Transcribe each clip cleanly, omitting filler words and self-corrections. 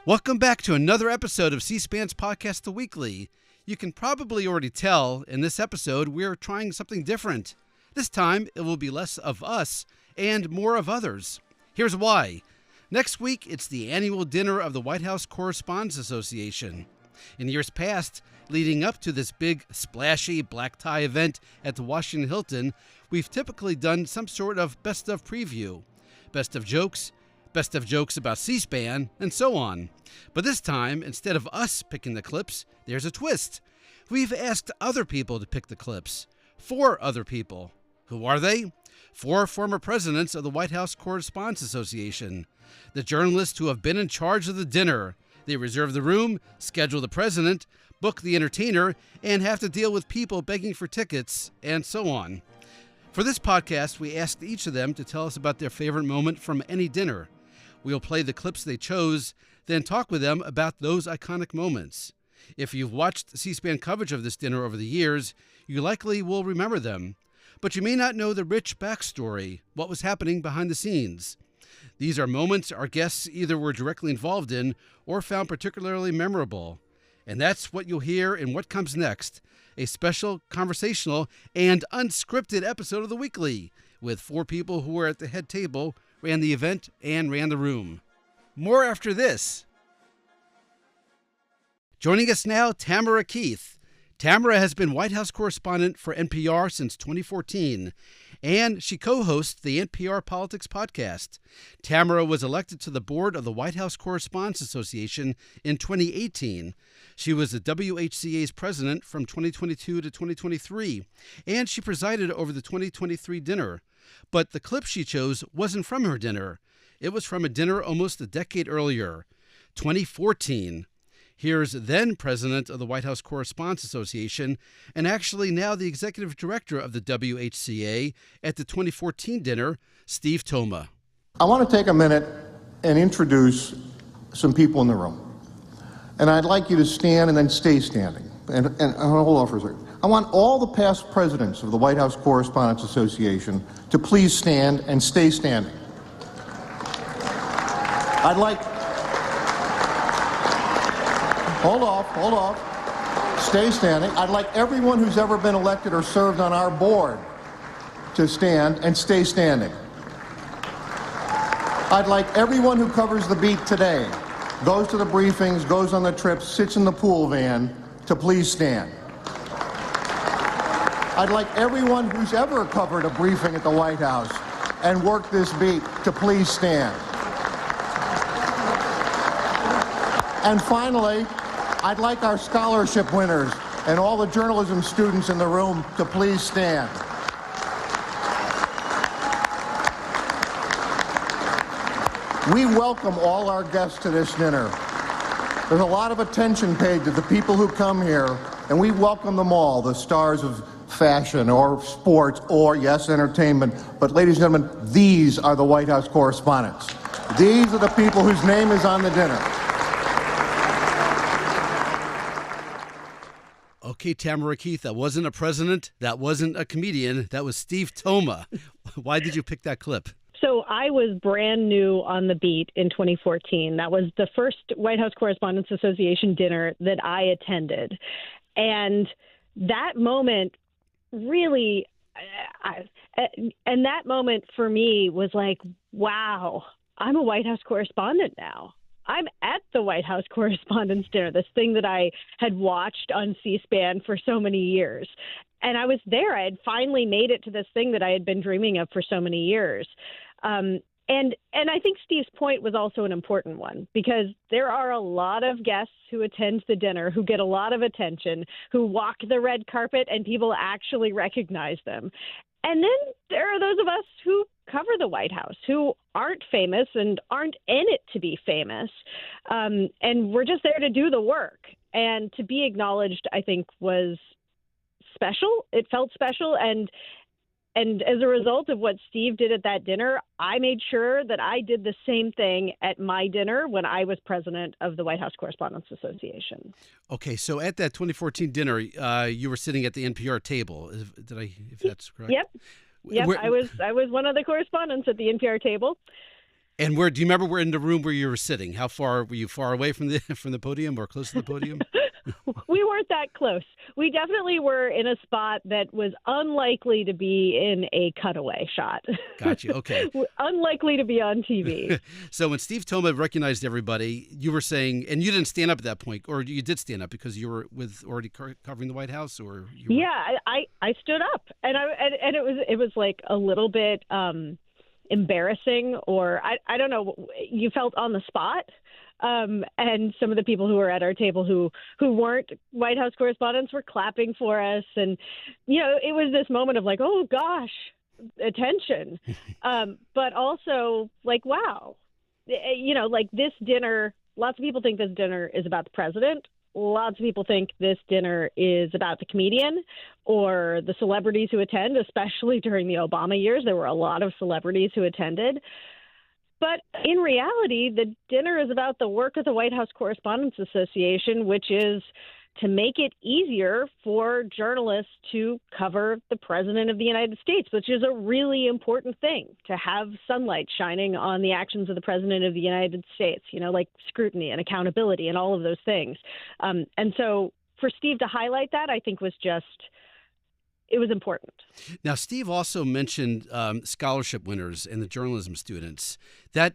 Welcome back to another episode of C-SPAN's podcast, The Weekly. You can probably already tell in this episode we're trying something different. This time it will be less of us and more of others. Here's why. Next week it's the annual dinner of the White House Correspondents Association. In years past, leading up to this big, splashy black tie event at the Washington Hilton, we've typically done some sort of best of preview. Best of jokes about C-SPAN, and so on. But this time, instead of us picking the clips, there's a twist. We've asked other people to pick the clips. 4 other people. Who are they? 4 former presidents of the White House Correspondents Association. The journalists who have been in charge of the dinner. They reserve the room, schedule the president, book the entertainer, and have to deal with people begging for tickets, and so on. For this podcast, we asked each of them to tell us about their favorite moment from any dinner. We'll play the clips they chose, then talk with them about those iconic moments. If you've watched C-SPAN coverage of this dinner over the years, you likely will remember them. But you may not know the rich backstory, what was happening behind the scenes. These are moments our guests either were directly involved in or found particularly memorable. And that's what you'll hear in What Comes Next, a special, conversational, and unscripted episode of The Weekly, with 4 people who were at the head table, ran the event, and ran the room. More after this. Joining us now, Tamara Keith. Tamara has been White House correspondent for NPR since 2014, and she co-hosts the NPR Politics podcast. Tamara was elected to the board of the White House Correspondents Association in 2018. She was the WHCA's president from 2022 to 2023, and she presided over the 2023 dinner. But the clip she chose wasn't from her dinner. It was from a dinner almost a decade earlier, 2014. Here's then president of the White House Correspondents Association, and actually now the executive director of the WHCA at the 2014 dinner, Steve Thoma. I want to take a minute and introduce some people in the room. And I'd like you to stand and then stay standing. And hold on for a second. I want all the past presidents of the White House Correspondents Association to please stand and stay standing. Hold off. Stay standing. I'd like everyone who's ever been elected or served on our board to stand and stay standing. I'd like everyone who covers the beat today, goes to the briefings, goes on the trips, sits in the pool van, to please stand. I'd like everyone who's ever covered a briefing at the White House and worked this beat to please stand. And finally, I'd like our scholarship winners and all the journalism students in the room to please stand. We welcome all our guests to this dinner. There's a lot of attention paid to the people who come here, and we welcome them all, the stars of fashion or sports or, yes, entertainment. But, ladies and gentlemen, these are the White House correspondents. These are the people whose name is on the dinner. Okay, Tamara Keith, that wasn't a president, that wasn't a comedian, that was Steve Thoma. Why did you pick that clip? So I was brand new on the beat in 2014. That was the first White House Correspondents Association dinner that I attended. And that moment really, and that moment for me was like, wow, I'm a White House correspondent now. I'm at the White House Correspondents' Dinner, this thing that I had watched on C-SPAN for so many years. And I was there. I had finally made it to this thing that I had been dreaming of for so many years. And I think Steve's point was also an important one, because there are a lot of guests who attend the dinner, who get a lot of attention, who walk the red carpet and people actually recognize them. And then there are those of us who cover the White House, who aren't famous and aren't in it to be famous. And we're just there to do the work. And to be acknowledged, I think, was special. It felt special. And as a result of what Steve did at that dinner, I made sure that I did the same thing at my dinner when I was president of the White House Correspondents Association. Okay, so at that 2014 dinner, you were sitting at the NPR table. If that's correct? Yep. I was one of the correspondents at the NPR table. And where do you remember where in the room where you were sitting? How far were you? Far away from the podium or close to the podium? We weren't that close. We definitely were in a spot that was unlikely to be in a cutaway shot. Gotcha. Okay. Unlikely to be on TV. So when Steve Thoma recognized everybody, you were saying, and you didn't stand up at that point, or you did stand up because you were already covering the White House, or you were... Yeah, I stood up, and it was like a little bit embarrassing, or I don't know. You felt on the spot. And some of the people who were at our table who weren't White House correspondents were clapping for us. And, it was this moment of like, oh, gosh, attention. But also like, wow, like this dinner, lots of people think this dinner is about the president. Lots of people think this dinner is about the comedian or the celebrities who attend, especially during the Obama years. There were a lot of celebrities who attended. But in reality, the dinner is about the work of the White House Correspondents Association, which is to make it easier for journalists to cover the President of the United States, which is a really important thing, to have sunlight shining on the actions of the President of the United States, like scrutiny and accountability and all of those things. And so for Steve to highlight that, I think it was important. Now, Steve also mentioned scholarship winners and the journalism students. That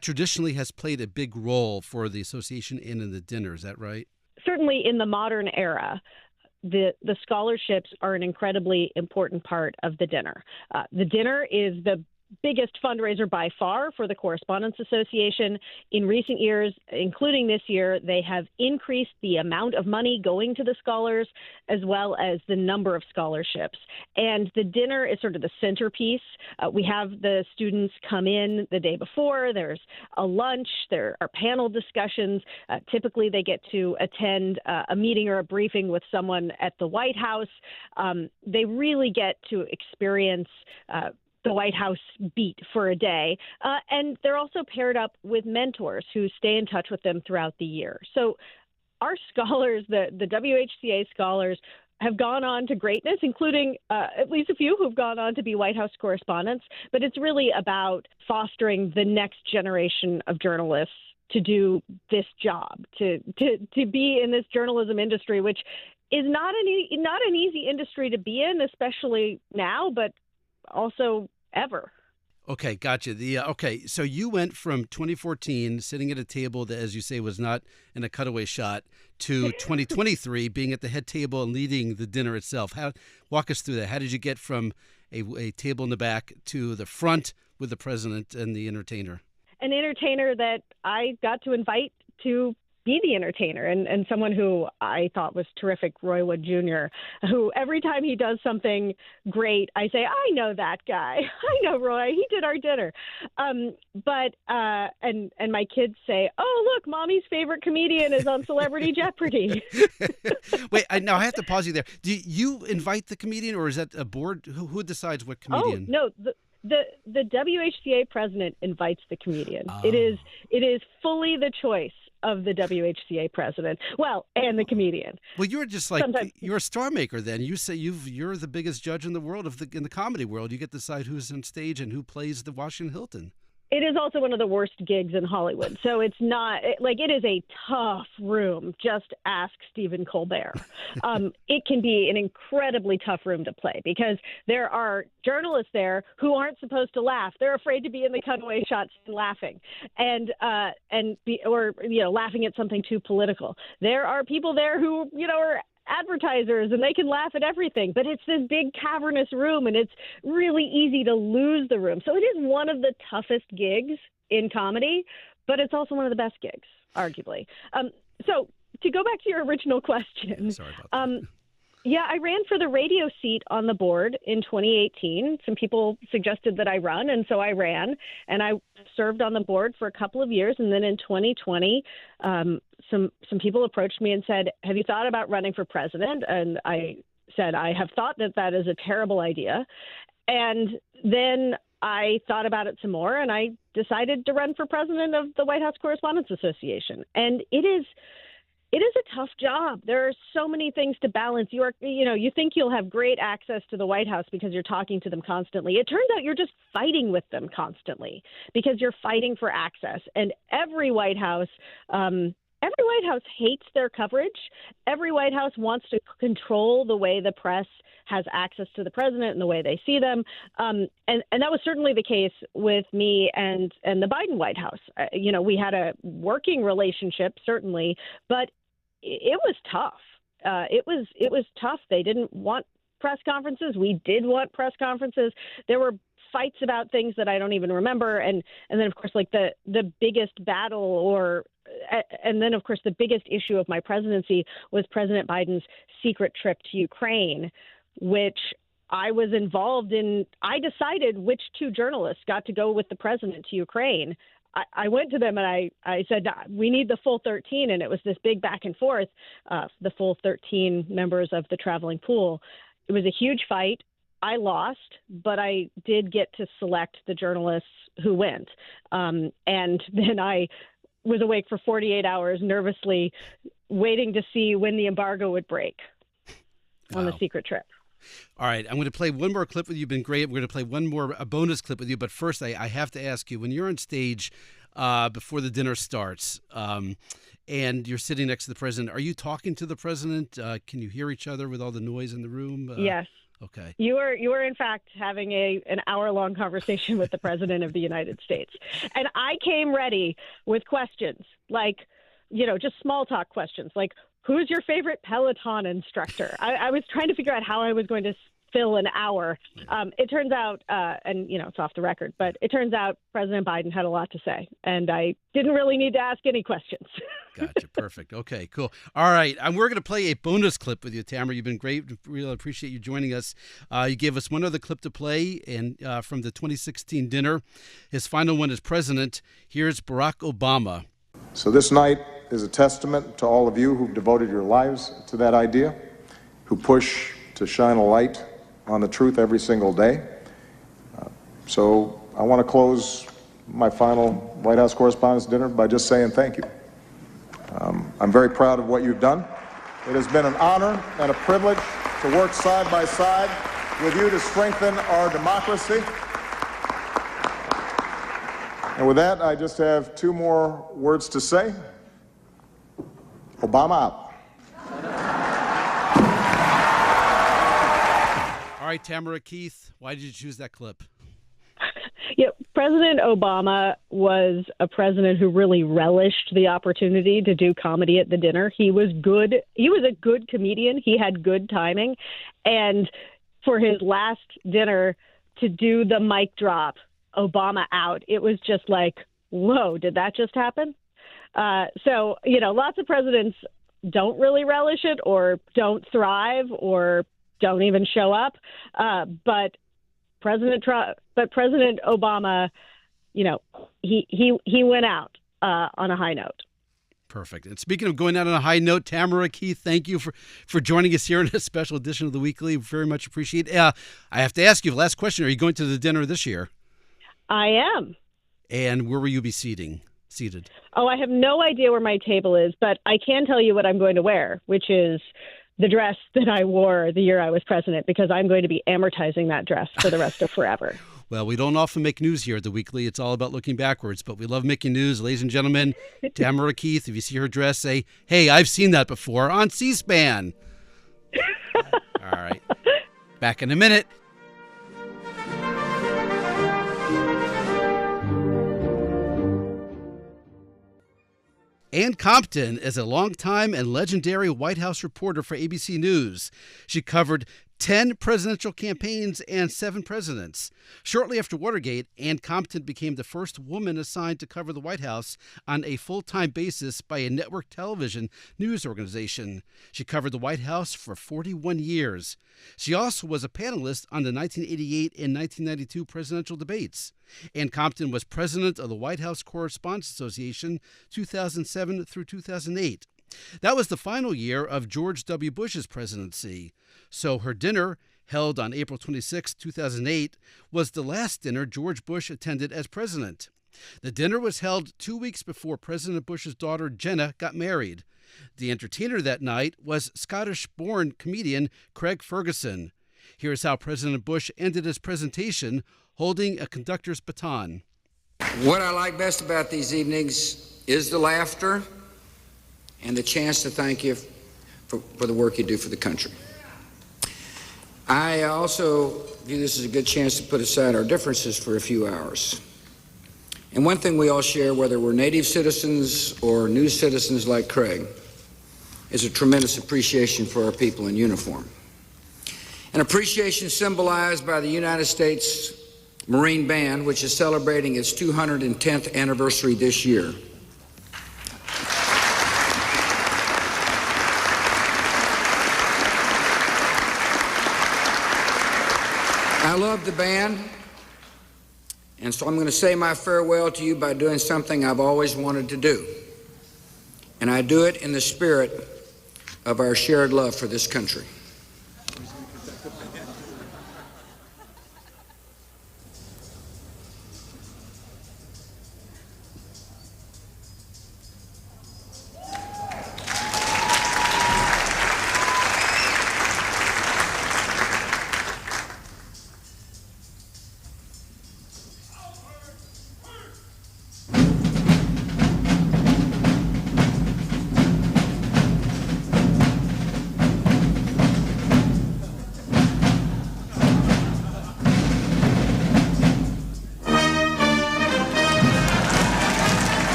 traditionally has played a big role for the association and in the dinner. Is that right? Certainly in the modern era, the scholarships are an incredibly important part of the dinner. The dinner is the biggest fundraiser by far for the Correspondents Association. In recent years, including this year, they have increased the amount of money going to the scholars as well as the number of scholarships. And the dinner is sort of the centerpiece. We have the students come in the day before. There's a lunch. There are panel discussions. Typically, they get to attend a meeting or a briefing with someone at the White House. They really get to experience the White House beat for a day. And they're also paired up with mentors who stay in touch with them throughout the year. So our scholars, the WHCA scholars, have gone on to greatness, including at least a few who've gone on to be White House correspondents. But it's really about fostering the next generation of journalists to do this job, to be in this journalism industry, which is not an easy industry to be in, especially now, but also ever. Okay, gotcha. So you went from 2014 sitting at a table that, as you say, was not in a cutaway shot to 2023 being at the head table and leading the dinner itself. Walk us through that. How did you get from a table in the back to the front with the president and the entertainer? An entertainer that I got to invite to be the entertainer, and someone who I thought was terrific, Roy Wood Jr., who every time he does something great, I say, I know that guy. I know Roy. He did our dinner. But my kids say, oh, look, mommy's favorite comedian is on Celebrity Jeopardy. Wait, now I have to pause you there. Do you invite the comedian, or is that a board? Who decides what comedian? Oh, no, the WHCA president invites the comedian. Oh. It is fully the choice of the WHCA president, and the comedian. Well, you're just like, you're a star maker then. You say you're the biggest judge in the world in the comedy world. You get to decide who's on stage and who plays the Washington Hilton. It is also one of the worst gigs in Hollywood. So it's not it is a tough room. Just ask Stephen Colbert. It can be an incredibly tough room to play because there are journalists there who aren't supposed to laugh. They're afraid to be in the cutaway shots and laughing or laughing at something too political. There are people there who, are advertisers and they can laugh at everything, but it's this big cavernous room and it's really easy to lose the room. So it is one of the toughest gigs in comedy, but it's also one of the best gigs, arguably. So to go back to your original question, sorry about that. Yeah, I ran for the radio seat on the board in 2018. Some people suggested that I run, and so I ran, and I served on the board for a couple of years. And then in 2020, some people approached me and said, have you thought about running for president? And I said, I have thought that is a terrible idea. And then I thought about it some more, and I decided to run for president of the White House Correspondents Association. And it It is a tough job. There are so many things to balance. You think you'll have great access to the White House because you're talking to them constantly. It turns out you're just fighting with them constantly because you're fighting for access. And every White House hates their coverage. Every White House wants to control the way the press has access to the president and the way they see them. And that was certainly the case with me and the Biden White House. We had a working relationship, certainly, but it was tough. It was tough. They didn't want press conferences. We did want press conferences. There were fights about things that I don't even remember. And then, of course, like the biggest battle and then, of course, the biggest issue of my presidency was President Biden's secret trip to Ukraine, which I was involved in. I decided which two journalists got to go with the president to Ukraine. I went to them and I said, we need the full 13. And it was this big back and forth, the full 13 members of the traveling pool. It was a huge fight. I lost, but I did get to select the journalists who went. And then I was awake for 48 hours, nervously waiting to see when the embargo would break on the secret trip. All right, I'm going to play one more clip with you. You've been great. We're going to play a bonus clip with you. But first, I have to ask you, when you're on stage before the dinner starts and you're sitting next to the president, are you talking to the president? Can you hear each other with all the noise in the room? Yes. Okay. You were in fact having an hour-long conversation with the President of the United States. And I came ready with questions like, just small talk questions like, who's your favorite Peloton instructor? I was trying to figure out how I was going to fill an hour. It turns out, and it's off the record, but it turns out President Biden had a lot to say, and I didn't really need to ask any questions. Gotcha. Perfect. Okay, cool. All right. We're going to play a bonus clip with you, Tamara. You've been great. Really appreciate you joining us. You gave us one other clip to play and from the 2016 dinner. His final one as president. Here's Barack Obama. So this night is a testament to all of you who've devoted your lives to that idea, who push to shine a light on the truth every single day. So I want to close my final White House Correspondents' Dinner by just saying thank you. I'm very proud of what you've done. It has been an honor and a privilege to work side by side with you to strengthen our democracy. And with that, I just have two more words to say. Obama out. All right, Tamara Keith, why did you choose that clip? President Obama was a president who really relished the opportunity to do comedy at the dinner. He was good. He was a good comedian. He had good timing. And for his last dinner to do the mic drop, Obama out, it was just like, whoa, did that just happen? So, lots of presidents don't really relish it or don't thrive or don't even show up. But President Obama, he went out on a high note. Perfect. And speaking of going out on a high note, Tamara Keith, thank you for joining us here in a special edition of the Weekly. Very much appreciate it. I have to ask you, last question, are you going to the dinner this year? I am. And where will you be seated? Oh, I have no idea where my table is, but I can tell you what I'm going to wear, which is the dress that I wore the year I was president, because I'm going to be amortizing that dress for the rest of forever. Well, we don't often make news here at the Weekly. It's all about looking backwards, but we love making news. Ladies and gentlemen, Tamara Keith, if you see her dress, say, hey, I've seen that before on C-SPAN. All right. Back in a minute. Ann Compton is a longtime and legendary White House reporter for ABC News. She covered 10 presidential campaigns and 7 presidents. Shortly after Watergate, Ann Compton became the first woman assigned to cover the White House on a full-time basis by a network television news organization. She covered the White House for 41 years. She also was a panelist on the 1988 and 1992 presidential debates. Ann Compton was president of the White House Correspondents Association 2007 through 2008. That was the final year of George W. Bush's presidency. So her dinner, held on April 26, 2008, was the last dinner George Bush attended as president. The dinner was held 2 weeks before President Bush's daughter Jenna got married. The entertainer that night was Scottish-born comedian Craig Ferguson. Here's how President Bush ended his presentation, holding a conductor's baton. What I like best about these evenings is the laughter and the chance to thank you for the work you do for the country. I also view this as a good chance to put aside our differences for a few hours. And one thing we all share, whether we're native citizens or new citizens like Craig, is a tremendous appreciation for our people in uniform. An appreciation symbolized by the United States Marine Band, which is celebrating its 210th anniversary this year. I love the band, and so I'm going to say my farewell to you by doing something I've always wanted to do. And I do it in the spirit of our shared love for this country.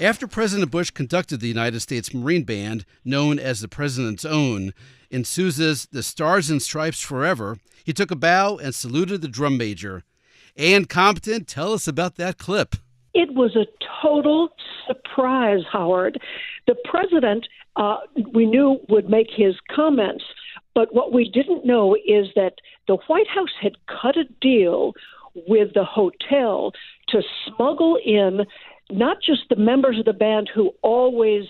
After President Bush conducted the United States Marine Band, known as the President's Own, in Sousa's The Stars and Stripes Forever, he took a bow and saluted the drum major. Ann Compton, tell us about that clip. It was a total surprise, Howard. The president, we knew, would make his comments, but what we didn't know is that the White House had cut a deal with the hotel to smuggle in not just the members of the band who always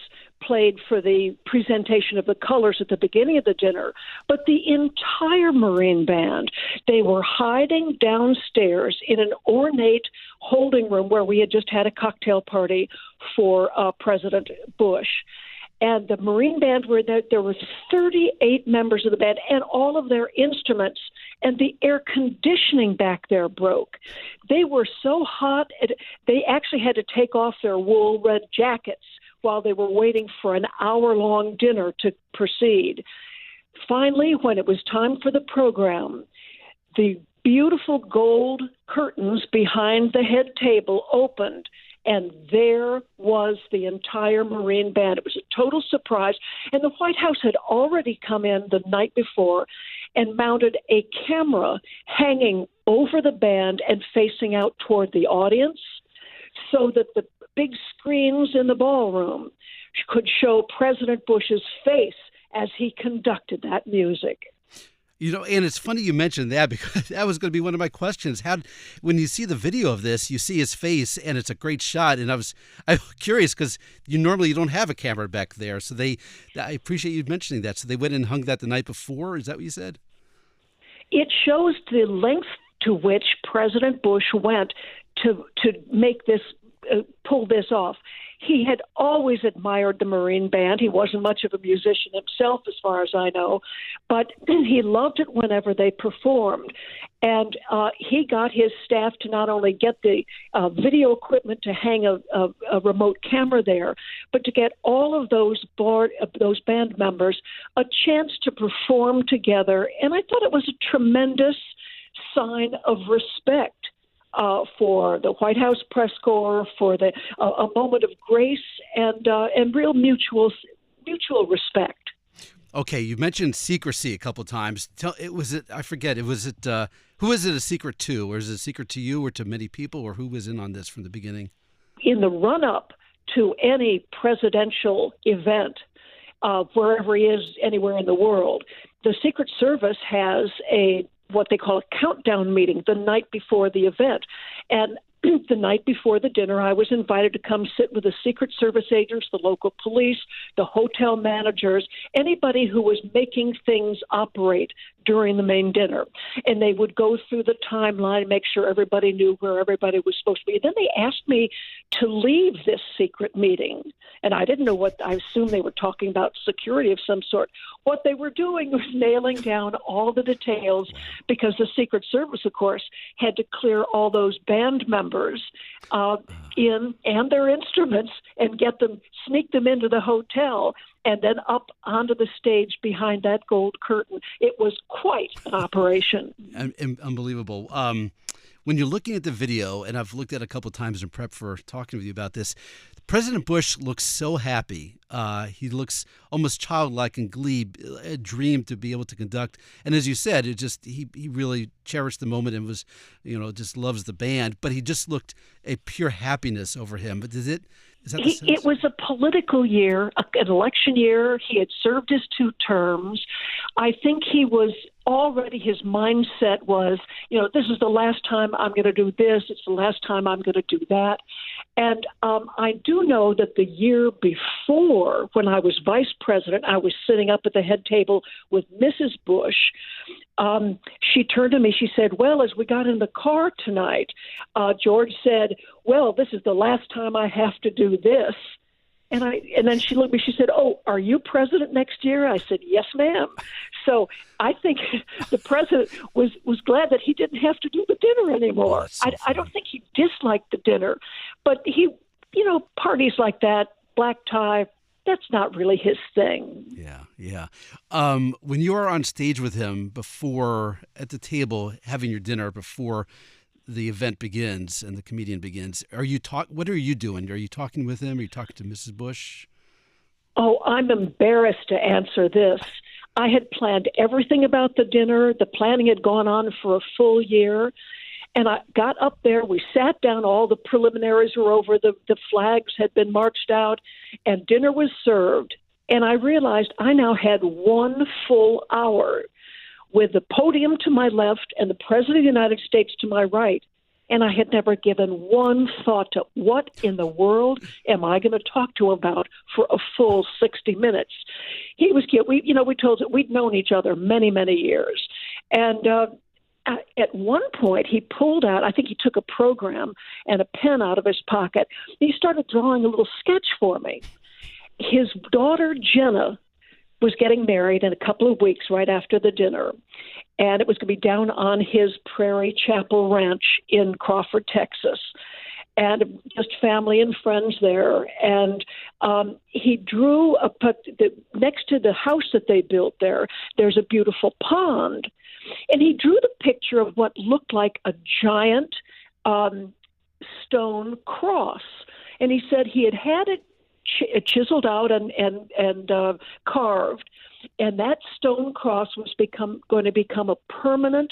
played for the presentation of the colors at the beginning of the dinner, but the entire Marine Band. They were hiding downstairs in an ornate holding room where we had just had a cocktail party for President Bush. And the Marine Band were there. There were 38 members of the band and all of their instruments, and the air conditioning back there broke. They were so hot, they actually had to take off their wool red jackets while they were waiting for an hour-long dinner to proceed. Finally, when it was time for the program, the beautiful gold curtains behind the head table opened, and there was the entire Marine Band. It was a total surprise. And the White House had already come in the night before and mounted a camera hanging over the band and facing out toward the audience so that the big screens in the ballroom could show President Bush's face as he conducted that music. You know, and it's funny you mentioned that because that was going to be one of my questions. When you see the video of this, you see his face and it's a great shot. And I'm curious because you don't have a camera back there. So I appreciate you mentioning that. So they went and hung that the night before. Is that what you said? It shows the length to which President Bush went to make this, pull this off. He had always admired the Marine Band. He wasn't much of a musician himself, as far as I know, but he loved it whenever they performed. And he got his staff to not only get the video equipment to hang a remote camera there, but to get all of those band members a chance to perform together. And I thought it was a tremendous sign of respect for the White House press corps, for a moment of grace and real mutual respect. Okay, you mentioned secrecy a couple of times. I forget. Who is it a secret to? Or is it a secret to you or to many people? Or who was in on this from the beginning? In the run-up to any presidential event, wherever he is, anywhere in the world, the Secret Service has what they call a countdown meeting the night before the event. And the night before the dinner, I was invited to come sit with the Secret Service agents, the local police, the hotel managers, anybody who was making things operate during the main dinner. And they would go through the timeline, make sure everybody knew where everybody was supposed to be. Then they asked me to leave this secret meeting. And I didn't know I assumed they were talking about security of some sort. What they were doing was nailing down all the details because the Secret Service, of course, had to clear all those band members in and their instruments and sneak them into the hotel and then up onto the stage behind that gold curtain. It was quite an operation. Unbelievable. When you're looking at the video, and I've looked at it a couple of times in prep for talking with you about this, President Bush looks so happy. He looks almost childlike in glee, a dream to be able to conduct. And as you said, he really cherished the moment and was, just loves the band. But he just looked a pure happiness over him. But is that the sense? It was a political year, an election year. He had served his 2 terms. I think he was already, his mindset was, this is the last time I'm going to do this. It's the last time I'm going to do that. And I do know that the year before, when I was vice president, I was sitting up at the head table with Mrs. Bush. She turned to me. She said, well, as we got in the car tonight, George said, well, this is the last time I have to do this. And then she looked at me. She said, oh, are you president next year? I said, yes, ma'am. So I think the president was glad that he didn't have to do the dinner anymore. I don't think he disliked the dinner. But he, parties like that, black tie, that's not really his thing. Yeah. When you are on stage with him at the table having your dinner before the event begins and the comedian begins, what are you doing? Are you talking with him? Are you talking to Mrs. Bush? Oh, I'm embarrassed to answer this. I had planned everything about the dinner. The planning had gone on for a full year. And I got up there. We sat down. All the preliminaries were over. The flags had been marched out, and dinner was served. And I realized I now had 1 full hour with the podium to my left and the President of the United States to my right. And I had never given one thought to what in the world am I going to talk to him about for a full 60 minutes. He was cute. We told him we'd known each other many, many years. And at one point, he pulled out, I think he took a program and a pen out of his pocket. He started drawing a little sketch for me. His daughter, Jenna, was getting married in a couple of weeks right after the dinner. And it was going to be down on his Prairie Chapel Ranch in Crawford, Texas. And just family and friends there. And he drew next to the house that they built there, there's a beautiful pond. And he drew the picture of what looked like a giant stone cross. And he said he had it chiseled out and carved, and that stone cross was going to become a permanent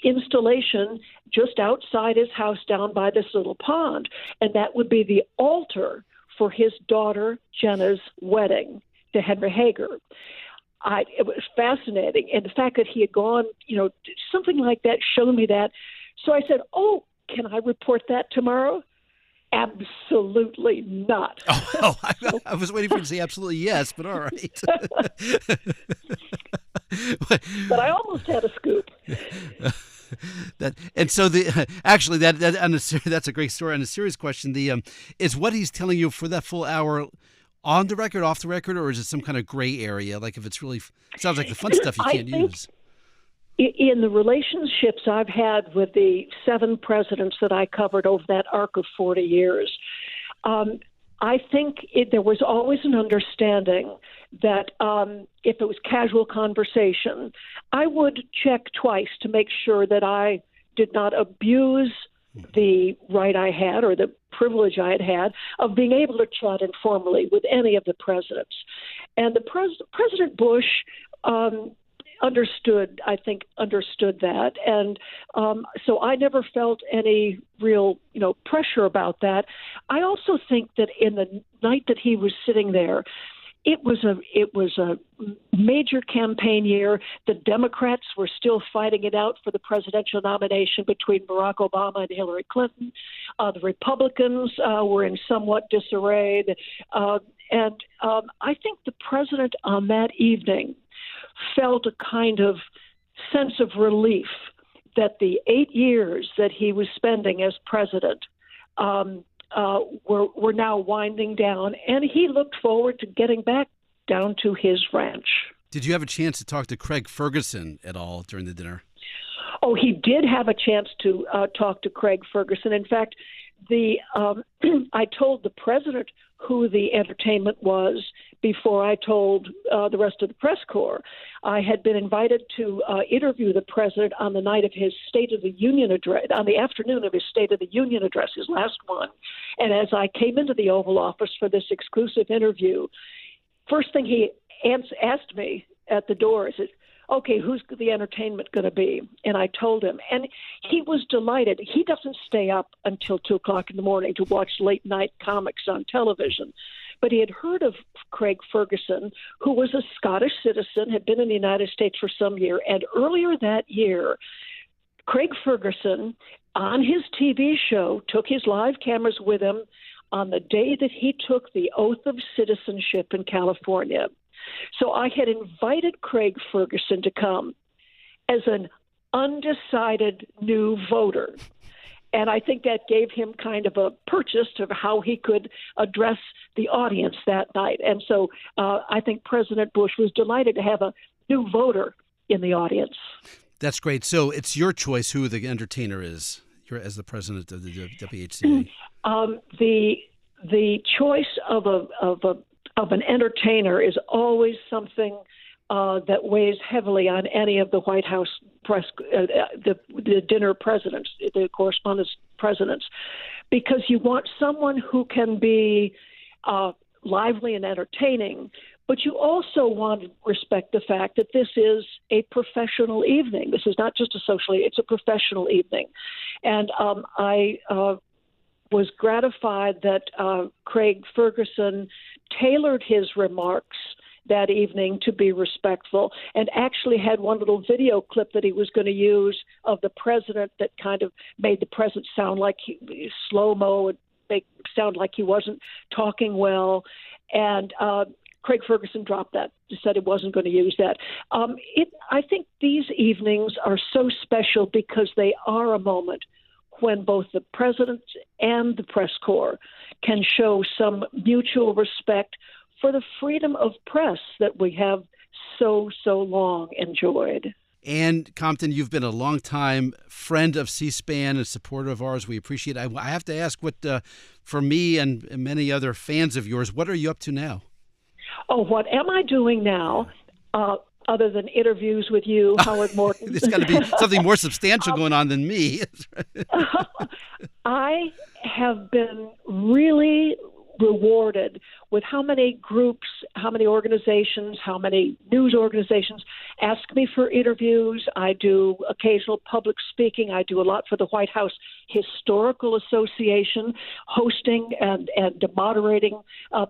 installation just outside his house down by this little pond, and that would be the altar for his daughter Jenna's wedding to Henry Hager. It was fascinating, and the fact that he had gone, something like that, shown me that. So I said, "Oh, can I report that tomorrow?" Absolutely not. I was waiting for you to say absolutely yes, but all right. But I almost had a scoop. That's a great story. On a serious question, is what he's telling you for that full hour on the record, off the record, or is it some kind of gray area? Like if it's really sounds like the fun stuff you can't use. In the relationships I've had with the 7 presidents that I covered over that arc of 40 years, I think there was always an understanding that if it was casual conversation, I would check twice to make sure that I did not abuse the right I had or the privilege I had had of being able to chat informally with any of the presidents. And the President Bush understood that. And so I never felt any real, pressure about that. I also think that in the night that he was sitting there, it was a major campaign year. The Democrats were still fighting it out for the presidential nomination between Barack Obama and Hillary Clinton. The Republicans were in somewhat disarray. And I think the president on that evening felt a kind of sense of relief that the 8 years that he was spending as president were now winding down, and he looked forward to getting back down to his ranch. Did you have a chance to talk to Craig Ferguson at all during the dinner? Oh, he did have a chance to talk to Craig Ferguson. In fact, I told the president who the entertainment was before I told the rest of the press corps. I had been invited to interview the president on the night of his State of the Union address, on the afternoon of his State of the Union address, his last one. And as I came into the Oval Office for this exclusive interview, first thing he asked me at the door is, okay, who's the entertainment going to be? And I told him. And he was delighted. He doesn't stay up until 2 o'clock in the morning to watch late night comics on television. But he had heard of Craig Ferguson, who was a Scottish citizen, had been in the United States for some year. And earlier that year, Craig Ferguson, on his TV show, took his live cameras with him on the day that he took the oath of citizenship in California. So I had invited Craig Ferguson to come as an undecided new voter. And I think that gave him kind of a purchase of how he could address the audience that night. And so I think President Bush was delighted to have a new voter in the audience. That's great. So it's your choice who the entertainer is. You're as the president of the WHCA. The choice of an entertainer is always something that weighs heavily on any of the White House press, the dinner presidents, the correspondence presidents, because you want someone who can be lively and entertaining, but you also want to respect the fact that this is a professional evening. This is not just a social, it's a professional evening. And I was gratified that Craig Ferguson tailored his remarks that evening to be respectful, and actually had one little video clip that he was going to use of the president that kind of made the president sound like slow-mo and make sound like he wasn't talking well. And Craig Ferguson dropped that, said he wasn't going to use that. I think these evenings are so special because they are a moment when both the president and the press corps can show some mutual respect for the freedom of press that we have so long enjoyed. And Compton, you've been a longtime friend of C-SPAN and supporter of ours. We appreciate it. I have to ask, what, for me and many other fans of yours, what are you up to now? Oh, what am I doing now? Other than interviews with you, Howard Morton. There's got to be something more substantial going on than me. I have been really rewarded with how many groups, how many organizations, how many news organizations ask me for interviews. I do occasional public speaking. I do a lot for the White House Historical Association, hosting and moderating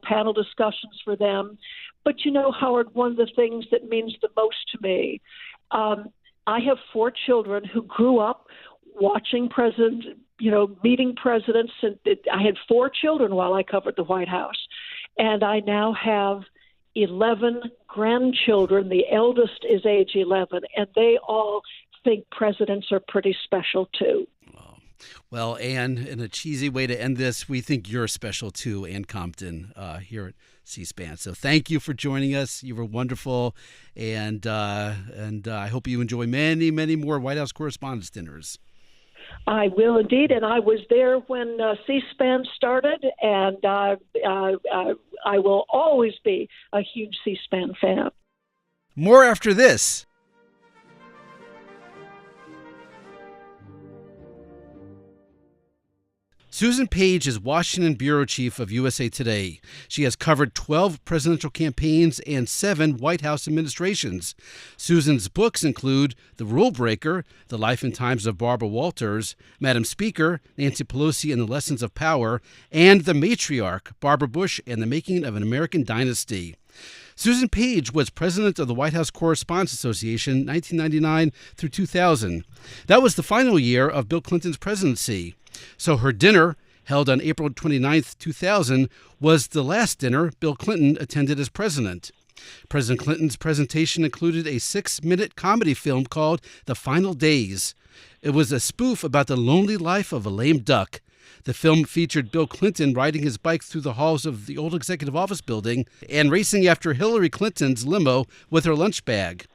panel discussions for them. But, Howard, one of the things that means the most to me, I have 4 children who grew up watching meeting presidents. And I had 4 children while I covered the White House. And I now have 11 grandchildren. The eldest is age 11, and they all think presidents are pretty special, too. Well, Ann, in a cheesy way to end this, we think you're special, too, Ann Compton, here at C-SPAN. So thank you for joining us. You were wonderful, and I hope you enjoy many, many more White House Correspondents' dinners. I will indeed, and I was there when C-SPAN started, and I will always be a huge C-SPAN fan. More after this. Susan Page is Washington Bureau Chief of USA Today. She has covered 12 presidential campaigns and 7 White House administrations. Susan's books include The Rule Breaker, The Life and Times of Barbara Walters, Madam Speaker, Nancy Pelosi and the Lessons of Power, and The Matriarch, Barbara Bush and the Making of an American Dynasty. Susan Page was president of the White House Correspondents Association 1999 through 2000. That was the final year of Bill Clinton's presidency. So her dinner, held on April 29, 2000, was the last dinner Bill Clinton attended as president. President Clinton's presentation included a 6-minute comedy film called The Final Days. It was a spoof about the lonely life of a lame duck. The film featured Bill Clinton riding his bike through the halls of the old Executive Office building and racing after Hillary Clinton's limo with her lunch bag.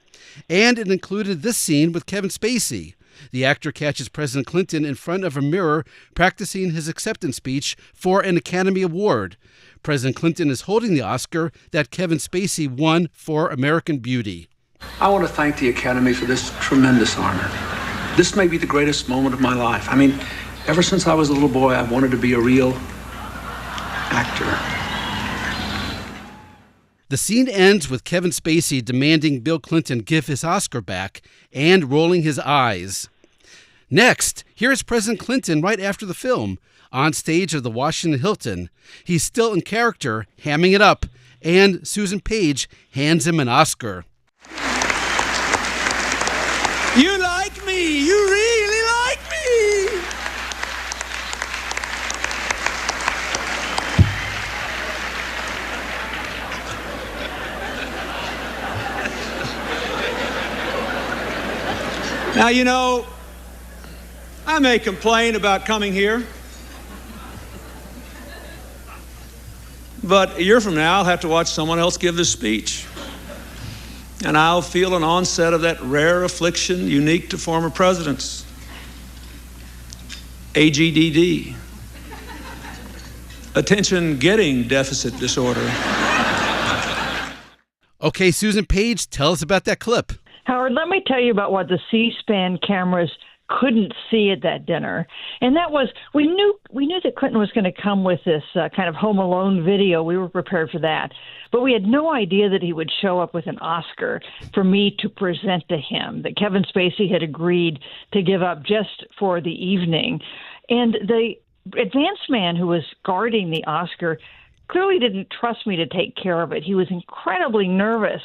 And it included this scene with Kevin Spacey. The actor catches President Clinton in front of a mirror practicing his acceptance speech for an Academy Award. President Clinton is holding the Oscar that Kevin Spacey won for American Beauty. I want to thank the Academy for this tremendous honor. This may be the greatest moment of my life. I mean, ever since I was a little boy, I wanted to be a real actor. The scene ends with Kevin Spacey demanding Bill Clinton give his Oscar back and rolling his eyes. Next, here's President Clinton right after the film, on stage of the Washington Hilton. He's still in character, hamming it up, and Susan Page hands him an Oscar. You like me! You really like me! Now, you know, I may complain about coming here, but a year from now, I'll have to watch someone else give this speech. And I'll feel an onset of that rare affliction unique to former presidents, AGDD, attention-getting deficit disorder. Okay, Susan Page, tell us about that clip. Howard, let me tell you about what the C-SPAN cameras couldn't see at that dinner. And that was, we knew that Clinton was going to come with this kind of Home Alone video. We were prepared for that. But we had no idea that he would show up with an Oscar for me to present to him, that Kevin Spacey had agreed to give up just for the evening. And the advance man who was guarding the Oscar clearly didn't trust me to take care of it. He was incredibly nervous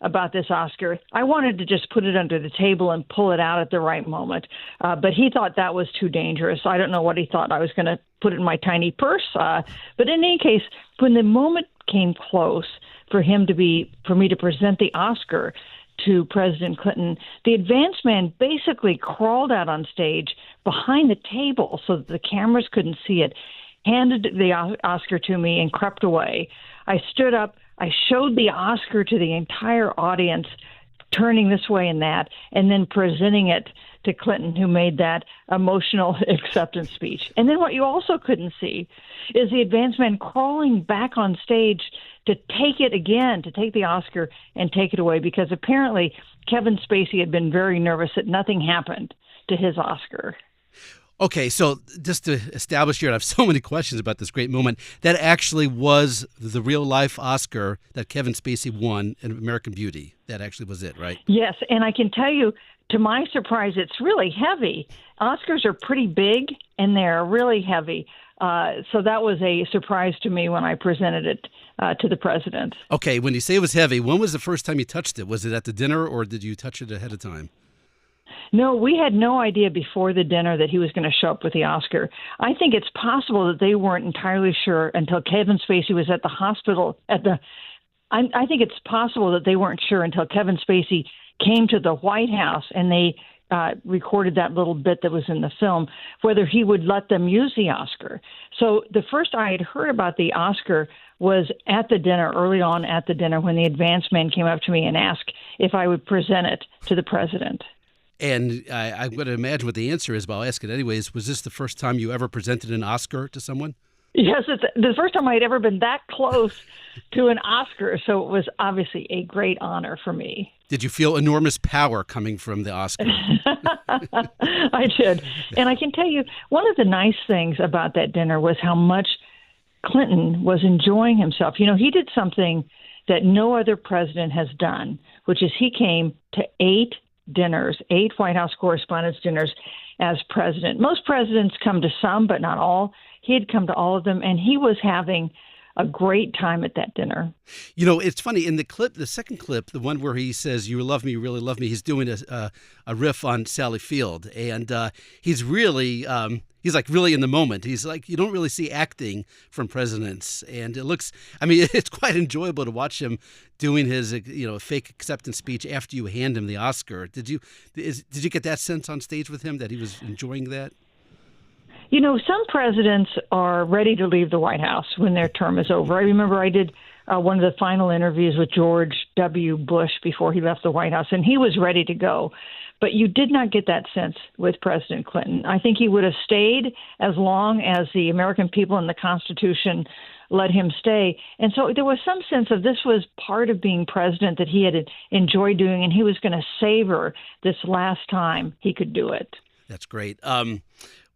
about this Oscar. I wanted to just put it under the table and pull it out at the right moment. But he thought that was too dangerous. I don't know what he thought. I was going to put it in my tiny purse. But in any case, when the moment came close for me to present the Oscar to President Clinton, the advance man basically crawled out on stage behind the table so that the cameras couldn't see it, handed the Oscar to me, and crept away. I stood up. I showed the Oscar to the entire audience, turning this way and that, and then presenting it to Clinton, who made that emotional acceptance speech. And then what you also couldn't see is the advance man crawling back on stage to take it again, to take the Oscar and take it away, because apparently Kevin Spacey had been very nervous that nothing happened to his Oscar. Okay, so just to establish here, I have so many questions about this great moment. That actually was the real-life Oscar that Kevin Spacey won in American Beauty. That actually was it, right? Yes, and I can tell you, to my surprise, it's really heavy. Oscars are pretty big, and they're really heavy. So that was a surprise to me when I presented it to the president. Okay, when you say it was heavy, when was the first time you touched it? Was it at the dinner, or did you touch it ahead of time? No, we had no idea before the dinner that he was going to show up with the Oscar. I think it's possible that they weren't entirely sure until Kevin Spacey was at the hospital. I think it's possible that they weren't sure until Kevin Spacey came to the White House and they recorded that little bit that was in the film, whether he would let them use the Oscar. So the first I had heard about the Oscar was at the dinner, early on at the dinner, when the advance man came up to me and asked if I would present it to the president. And I'm going to imagine what the answer is, but I'll ask it anyways. Was this the first time you ever presented an Oscar to someone? Yes, it's the first time I had ever been that close to an Oscar, so it was obviously a great honor for me. Did you feel enormous power coming from the Oscar? I did. And I can tell you, one of the nice things about that dinner was how much Clinton was enjoying himself. You know, he did something that no other president has done, which is he came to 8 White House Correspondents' dinners as president. Most presidents come to some, but not all. He had come to all of them, and he was having a great time at that dinner. You know, it's funny, in the clip, the second clip, the one where he says, "You love me, you really love me," he's doing a riff on Sally Field. And he's really, he's like really in the moment. He's like, you don't really see acting from presidents. And it looks, I mean, it's quite enjoyable to watch him doing his, fake acceptance speech after you hand him the Oscar. Did you get that sense on stage with him that he was enjoying that? You know, some presidents are ready to leave the White House when their term is over. I remember I did one of the final interviews with George W. Bush before he left the White House, and he was ready to go. But you did not get that sense with President Clinton. I think he would have stayed as long as the American people and the Constitution let him stay. And so there was some sense of this was part of being president that he had enjoyed doing, and he was going to savor this last time he could do it. That's great.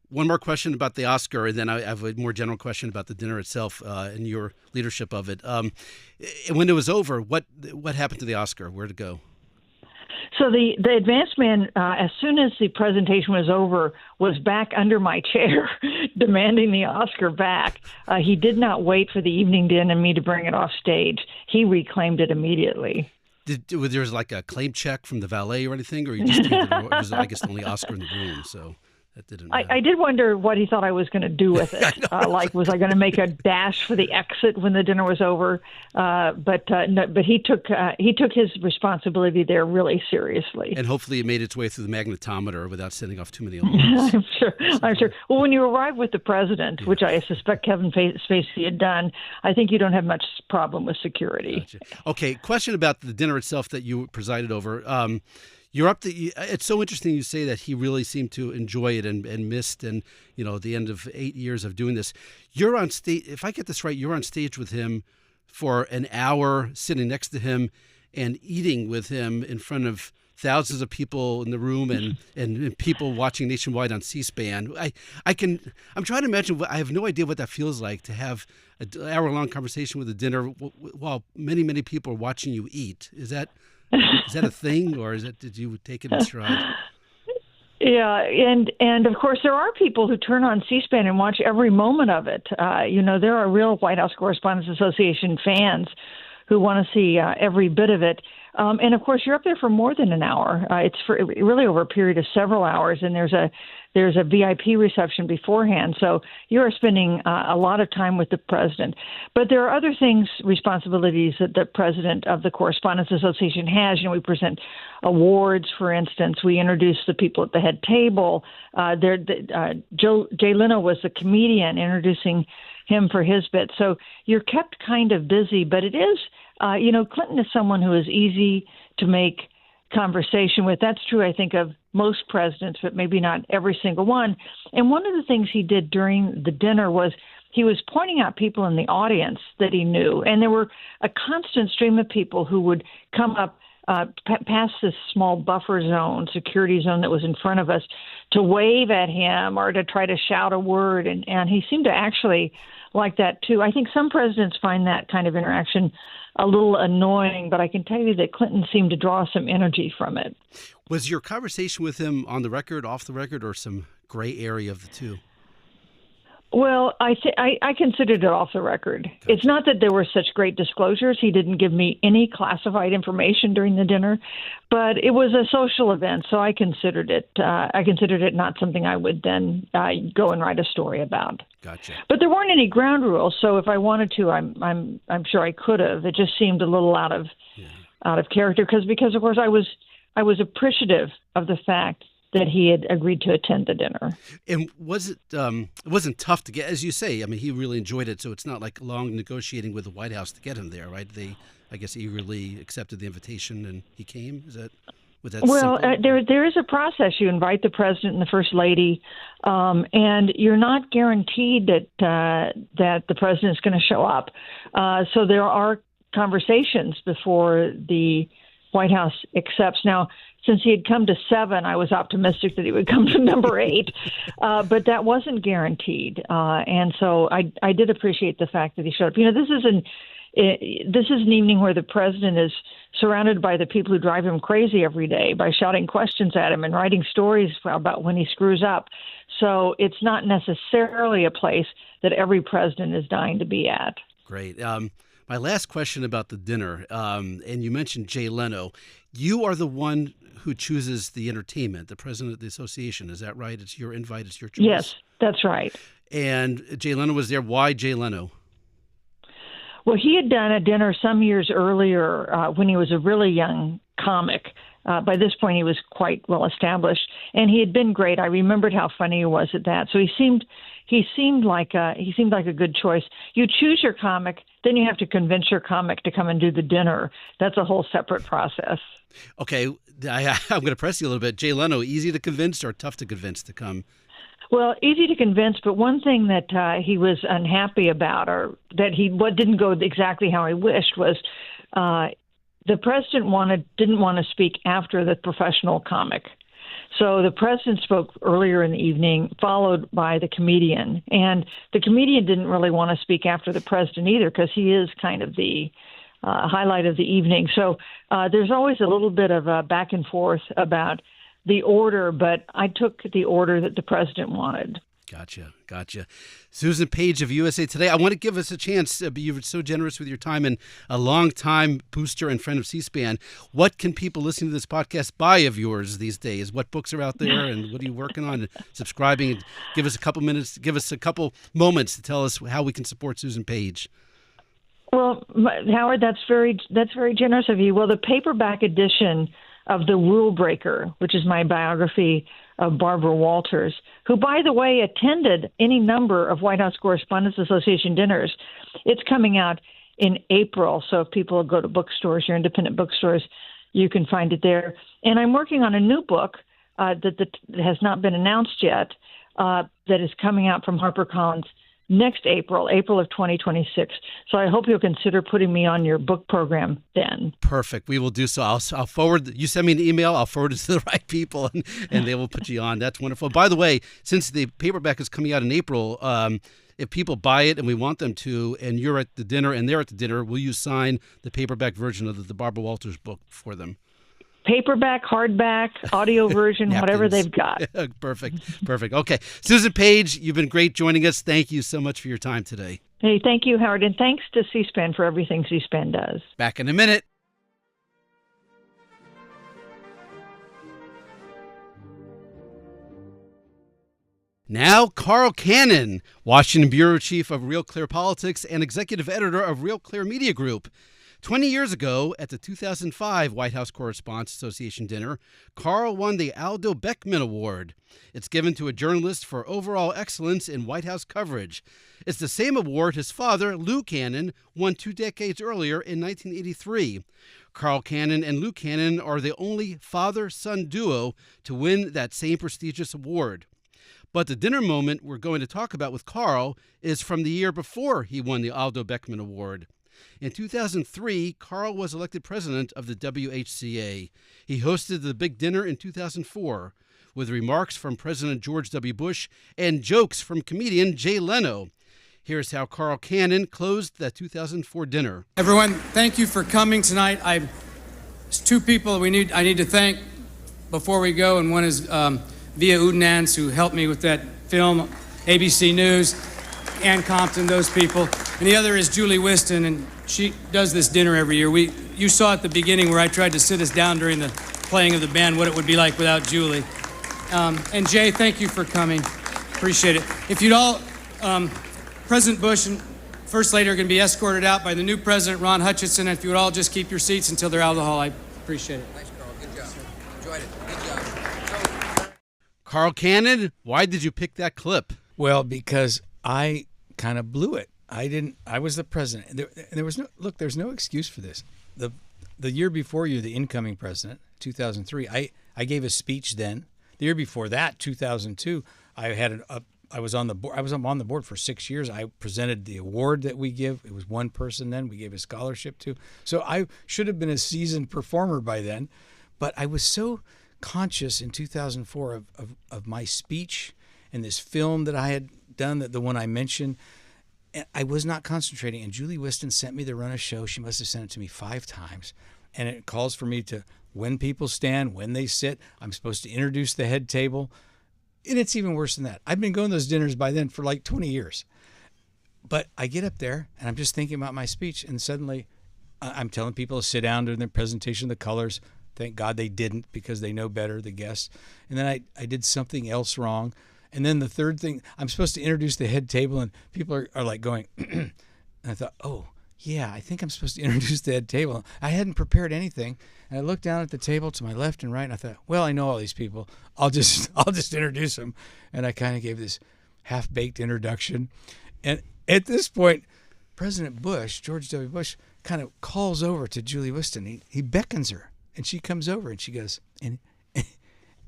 One more question about the Oscar, and then I have a more general question about the dinner itself and your leadership of it. When it was over, what happened to the Oscar? Where'd it go? So the advanced man, as soon as the presentation was over, was back under my chair demanding the Oscar back. He did not wait for the evening din and me to bring it off stage. He reclaimed it immediately. There was like a claim check from the valet or anything, or you just it was, I guess, the only Oscar in the room, so... I did wonder what he thought I was going to do with it. Was I going to make a dash for the exit when the dinner was over? But he took his responsibility there really seriously. And hopefully it made its way through the magnetometer without sending off too many alarms. I'm sure. Well, when you arrive with the president, which I suspect Kevin Spacey had done, I think you don't have much problem with security. Gotcha. Okay, question about the dinner itself that you presided over. You're up to. It's so interesting you say that he really seemed to enjoy it and missed, and the end of 8 years of doing this. You're on stage. If I get this right, you're on stage with him for an hour, sitting next to him and eating with him in front of thousands of people in the room and people watching nationwide on C-SPAN. I'm trying to imagine. I have no idea what that feels like to have an hour-long conversation with a dinner while many people are watching you eat. Is that a thing, or did you take it in stride? Yeah, and of course there are people who turn on C-SPAN and watch every moment of it. There are real White House Correspondents Association fans who want to see every bit of it. And of course, you're up there for more than an hour. It's for really over a period of several hours, and there's a VIP reception beforehand. So you are spending a lot of time with the president. But there are other things, responsibilities that the president of the Correspondents Association has. We present awards, for instance. We introduce the people at the head table. Jay Leno was the comedian introducing him for his bit. So you're kept kind of busy, but it is, Clinton is someone who is easy to make conversation with. That's true, I think, of most presidents, but maybe not every single one. And one of the things he did during the dinner was he was pointing out people in the audience that he knew. And there were a constant stream of people who would come up past this small buffer zone, security zone that was in front of us, to wave at him or to try to shout a word. And he seemed to actually like that, too. I think some presidents find that kind of interaction a little annoying, but I can tell you that Clinton seemed to draw some energy from it. Was your conversation with him on the record, off the record, or some gray area of the two? Well, I considered it off the record. Gotcha. It's not that there were such great disclosures. He didn't give me any classified information during the dinner, but it was a social event, so I considered it. Not something I would then go and write a story about. Gotcha. But there weren't any ground rules, so if I wanted to, I'm sure I could have. It just seemed a little out of character because of course I was appreciative of the fact that he had agreed to attend the dinner. And was it? It wasn't tough to get, as you say. I mean, he really enjoyed it, so it's not like long negotiating with the White House to get him there, right? They, I guess, eagerly accepted the invitation, and he came. Was that well? simple? There is a process. You invite the president and the first lady, and you're not guaranteed that the president is going to show up. So there are conversations before the White House accepts. Now, since he had come to 7, I was optimistic that he would come to number 8, but that wasn't guaranteed. And so I did appreciate the fact that he showed up. This is an evening where the president is surrounded by the people who drive him crazy every day by shouting questions at him and writing stories about when he screws up. So it's not necessarily a place that every president is dying to be at. Great. My last question about the dinner, and you mentioned Jay Leno. You are the one who chooses the entertainment, the president of the association. Is that right? It's your invite. It's your choice. Yes, that's right. And Jay Leno was there. Why Jay Leno? Well, he had done a dinner some years earlier when he was a really young comic. By this point, he was quite well established, and he had been great. I remembered how funny he was at that. So he seemed like a good choice. You choose your comic, then you have to convince your comic to come and do the dinner. That's a whole separate process. Okay, I'm going to press you a little bit. Jay Leno, easy to convince or tough to convince to come? Well, easy to convince, but one thing that he was unhappy about, or that what didn't go exactly how he wished, was the president didn't want to speak after the professional comic. So the president spoke earlier in the evening, followed by the comedian. And the comedian didn't really want to speak after the president either, because he is kind of the highlight of the evening. So there's always a little bit of a back and forth about the order, but I took the order that the president wanted. Gotcha. Susan Page of USA Today, I want to give us a chance. You were so generous with your time and a long-time booster and friend of C-SPAN. What can people listening to this podcast buy of yours these days? What books are out there, and what are you working on? Subscribing, and give us a couple minutes, give us a couple moments to tell us how we can support Susan Page. Well, Howard, that's very generous of you. Well, the paperback edition of The Rule Breaker, which is my biography of Barbara Walters, who, by the way, attended any number of White House Correspondents Association dinners. It's coming out in April, so if people go to bookstores, your independent bookstores, you can find it there. And I'm working on a new book that has not been announced yet, that is coming out from HarperCollins next April of 2026. So I hope you'll consider putting me on your book program then. Perfect. We will do so. I'll forward. You send me an email. I'll forward it to the right people, and they will put you on. That's wonderful. By the way, since the paperback is coming out in April, if people buy it and we want them to, and you're at the dinner and they're at the dinner, will you sign the paperback version of the Barbara Walters book for them? Paperback, hardback, audio version, whatever they've got. Perfect. Okay. Susan Page, you've been great joining us. Thank you so much for your time today. Hey, thank you, Howard, and thanks to C-SPAN for everything C-SPAN does. Back in a minute. Now, Carl Cannon, Washington Bureau Chief of Real Clear Politics and Executive Editor of Real Clear Media Group. 20 years ago, at the 2005 White House Correspondents Association dinner, Carl won the Aldo Beckman Award. It's given to a journalist for overall excellence in White House coverage. It's the same award his father, Lou Cannon, won 2 decades earlier in 1983. Carl Cannon and Lou Cannon are the only father-son duo to win that same prestigious award. But the dinner moment we're going to talk about with Carl is from the year before he won the Aldo Beckman Award. In 2003, Carl was elected president of the WHCA. He hosted the big dinner in 2004 with remarks from President George W. Bush and jokes from comedian Jay Leno. Here's how Carl Cannon closed that 2004 dinner. Everyone, thank you for coming tonight. There's 2 people I need to thank before we go, and one is Via Udenans, who helped me with that film, ABC News, Ann Compton, those people. And the other is Julie Whiston, and she does this dinner every year. You saw at the beginning where I tried to sit us down during the playing of the band, what it would be like without Julie. And Jay, thank you for coming. Appreciate it. If you'd all, President Bush and First Lady are going to be escorted out by the new President, Ron Hutchinson. If you would all just keep your seats until they're out of the hall, I appreciate it. Thanks, Carl. Good job. Enjoyed it. Good job. Carl Cannon, why did you pick that clip? Well, because I kind of blew it. I was the president. There's no excuse for this. The year before you, the incoming president, 2003, I gave a speech then. The year before that, 2002, I had I was on the board. I was on the board for 6 years. I presented the award that we give. It was one person then we gave a scholarship to. So I should have been a seasoned performer by then, but I was so conscious in 2004 of my speech and this film that I had done, the one I mentioned. I was not concentrating, and Julie Whiston sent me to run a show. She must have sent it to me 5 times, and it calls for me to, when people stand, when they sit, I'm supposed to introduce the head table, and it's even worse than that. I've been going to those dinners by then for like 20 years, but I get up there, and I'm just thinking about my speech, and suddenly I'm telling people to sit down during their presentation of the colors. Thank God they didn't, because they know better, the guests. And then I did something else wrong. And then the third thing, I'm supposed to introduce the head table, and people are like going, and I thought, oh, yeah, I think I'm supposed to introduce the head table. I hadn't prepared anything. And I looked down at the table to my left and right, and I thought, well, I know all these people. I'll just introduce them. And I kind of gave this half-baked introduction. And at this point, President Bush, George W. Bush, kind of calls over to Julie Whiston. He beckons her, and she comes over, and she goes, and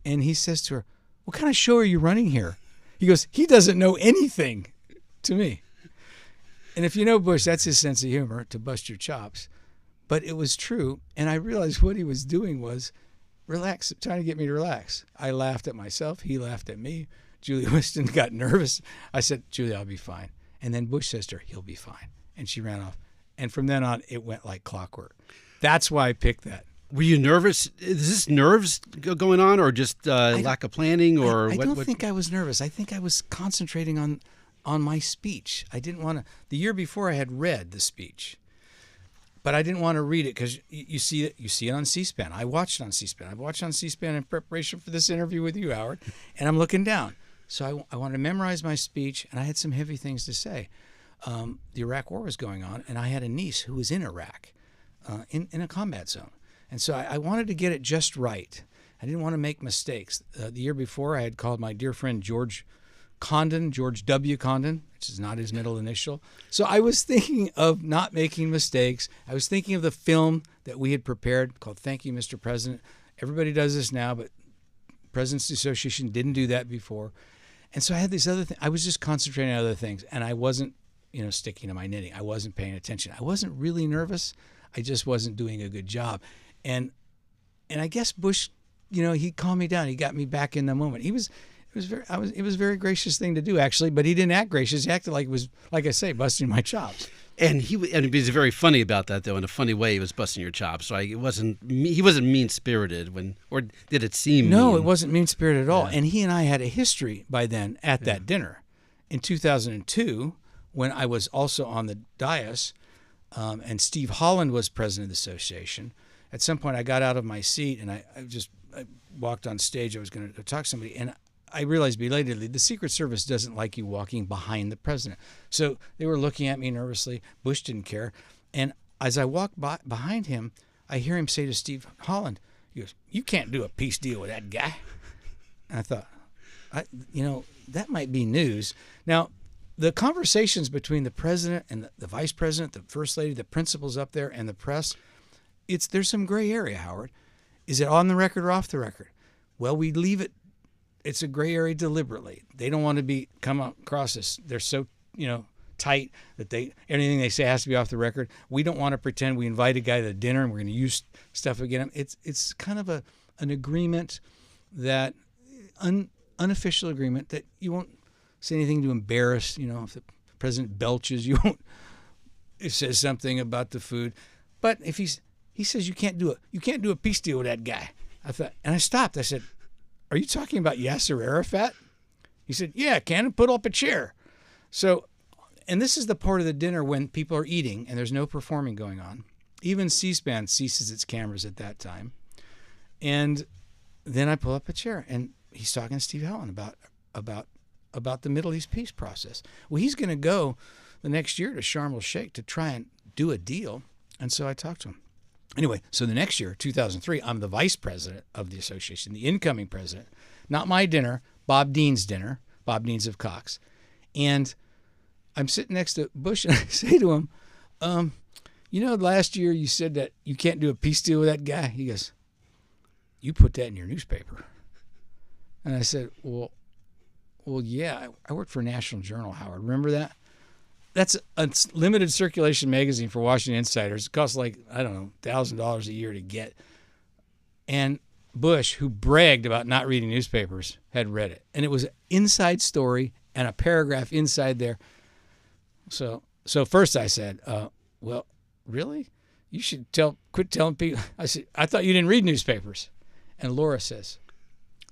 he says to her, what kind of show are you running here? He goes, he doesn't know anything, to me. And if you know Bush, that's his sense of humor, to bust your chops. But it was true, and I realized what he was doing was relax, trying to get me to relax. I laughed at myself. He laughed at me. Julie Whiston got nervous. I said, Julie, I'll be fine. And then Bush says to her, he'll be fine. And she ran off. And from then on, it went like clockwork. That's why I picked that. Were you nervous? Is this nerves going on, or just lack of planning, or I don't think I was nervous. I think I was concentrating on my speech. I didn't want to. The year before, I had read the speech, but I didn't want to read it because you see it on C-SPAN. I watched it on C-SPAN. I watched on C-SPAN in preparation for this interview with you, Howard, and I'm looking down. So I wanted to memorize my speech, and I had some heavy things to say. The Iraq War was going on, and I had a niece who was in Iraq, in a combat zone. And so I wanted to get it just right. I didn't want to make mistakes. The year before, I had called my dear friend George W. Condon, which is not his middle initial. So I was thinking of not making mistakes. I was thinking of the film that we had prepared called Thank You, Mr. President. Everybody does this now, but Presidents Association didn't do that before. And so I had these other things. I was just concentrating on other things, and I wasn't, sticking to my knitting. I wasn't paying attention. I wasn't really nervous. I just wasn't doing a good job. And I guess Bush, he calmed me down. He got me back in the moment. It was a very gracious thing to do, actually, but he didn't act gracious. He acted like it was, like I say, busting my chops. And he was very funny about that, though. In a funny way, he was busting your chops. So he wasn't mean-spirited or did it seem No, mean? It wasn't mean-spirited at all. Yeah. And he and I had a history by then at that dinner. In 2002, when I was also on the dais, and Steve Holland was president of the association, at some point I got out of my seat and I walked on stage. I was going to talk to somebody, and I realized belatedly the Secret Service doesn't like you walking behind the president. So they were looking at me nervously. Bush didn't care. And as I walked behind him, I hear him say to Steve Holland, he goes, "You can't do a peace deal with that guy." And I thought, that might be news. Now, the conversations between the president and the vice president, the first lady, the principals up there, and the press, there's some gray area, Howard. Is it on the record or off the record? Well, we leave it. It's a gray area deliberately. They don't want to come across as they're so tight that anything they say has to be off the record. We don't want to pretend we invite a guy to dinner and we're going to use stuff against him. It's kind of an agreement that unofficial agreement that you won't say anything to embarrass. If the president belches, you won't. It says something about the food, but if he says you can't do a peace deal with that guy. I thought, and I stopped. I said, "Are you talking about Yasser Arafat?" He said, "Yeah, can put up a chair." So, and this is the part of the dinner when people are eating and there's no performing going on. Even C-SPAN ceases its cameras at that time. And then I pull up a chair, and he's talking to Steve Holland about the Middle East peace process. Well, he's going to go the next year to Sharm el-Sheikh to try and do a deal. And so I talked to him. Anyway, so the next year, 2003, I'm the vice president of the association, the incoming president. Not my dinner, Bob Dean's dinner, Bob Dean's of Cox. And I'm sitting next to Bush, and I say to him, last year you said that you can't do a peace deal with that guy. He goes, "You put that in your newspaper." And I said, "Well, well, yeah, I worked for National Journal, Howard. Remember that? That's a limited circulation magazine for Washington insiders. It costs like, I don't know, $1,000 a year to get. And Bush, who bragged about not reading newspapers, had read it. And it was an inside story and a paragraph inside there. So first I said, well, really? You should quit telling people. I said, I thought you didn't read newspapers. And Laura says,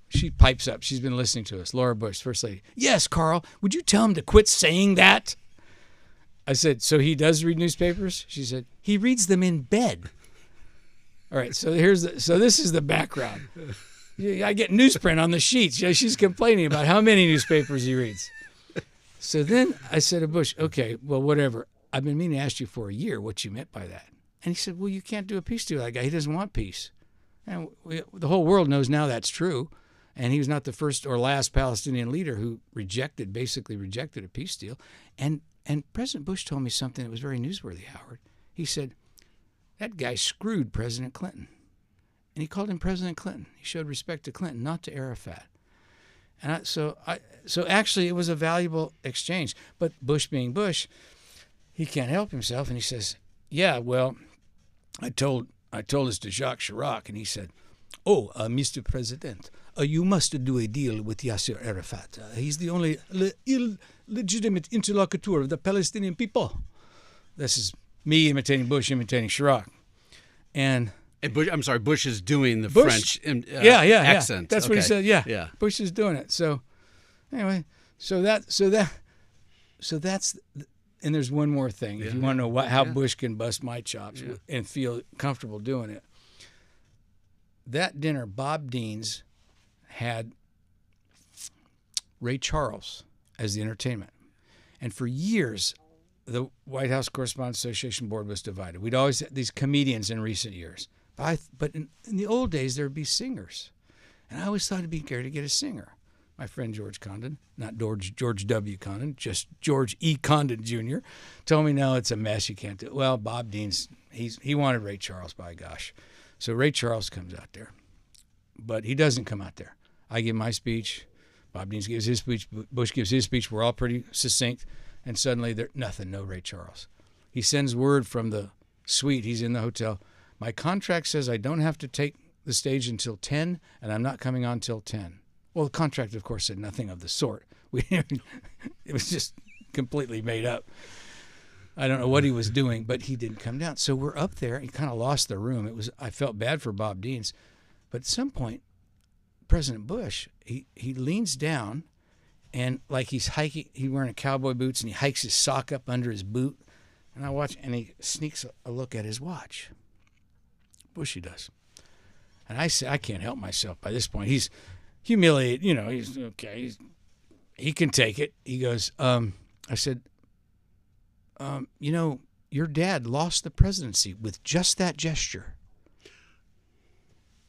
she pipes up. She's been listening to us. Laura Bush, First Lady. Yes, Carl, would you tell him to quit saying that? I said, so he does read newspapers? She said, he reads them in bed. All right, so this is the background. I get newsprint on the sheets. She's complaining about how many newspapers he reads. So then I said to Bush, okay, well, whatever. I've been meaning to ask you for a year what you meant by that. And he said, well, you can't do a peace deal with that guy. He doesn't want peace. And the whole world knows now that's true. And he was not the first or last Palestinian leader who basically rejected a peace deal. And President Bush told me something that was very newsworthy, Howard. He said, that guy screwed President Clinton. And he called him President Clinton. He showed respect to Clinton, not to Arafat. And so actually it was a valuable exchange. But Bush being Bush, he can't help himself. And he says, yeah, well, I told this to Jacques Chirac, and he said, Mr. President, you must do a deal with Yasser Arafat. He's the only illegitimate interlocutor of the Palestinian people. This is me imitating Bush, imitating Chirac. And Bush, I'm sorry, Bush is doing the French accent. Yeah. That's what he said. Yeah. Bush is doing it. So anyway, so that's, and there's one more thing. If you want to know how Bush can bust my chops and feel comfortable doing it. That dinner, Bob Dean's had Ray Charles as the entertainment. And for years, the White House Correspondents Association board was divided. We'd always had these comedians in recent years. But in the old days, there would be singers. And I always thought it'd be great to get a singer. My friend George Condon, not George W. Condon, just George E. Condon Jr., told me, no, it's a mess. You can't do it. Well, Bob Dean's, he wanted Ray Charles, by gosh. So Ray Charles comes out there. But he doesn't come out there. I give my speech. Bob Dean gives his speech. Bush gives his speech. We're all pretty succinct. And suddenly, no Ray Charles. He sends word from the suite. He's in the hotel. My contract says I don't have to take the stage until 10, and I'm not coming on till 10. Well, the contract, of course, said nothing of the sort. It was just completely made up. I don't know what he was doing, but he didn't come down. So we're up there. He kind of lost the room. I felt bad for Bob Deans. But at some point, President Bush, he leans down, and like he's hiking, he's wearing cowboy boots, and he hikes his sock up under his boot. And I watch, and he sneaks a look at his watch. Bushy does. And I say, I can't help myself by this point. He's humiliated. He's okay. He can take it. He goes, I said, your dad lost the presidency with just that gesture.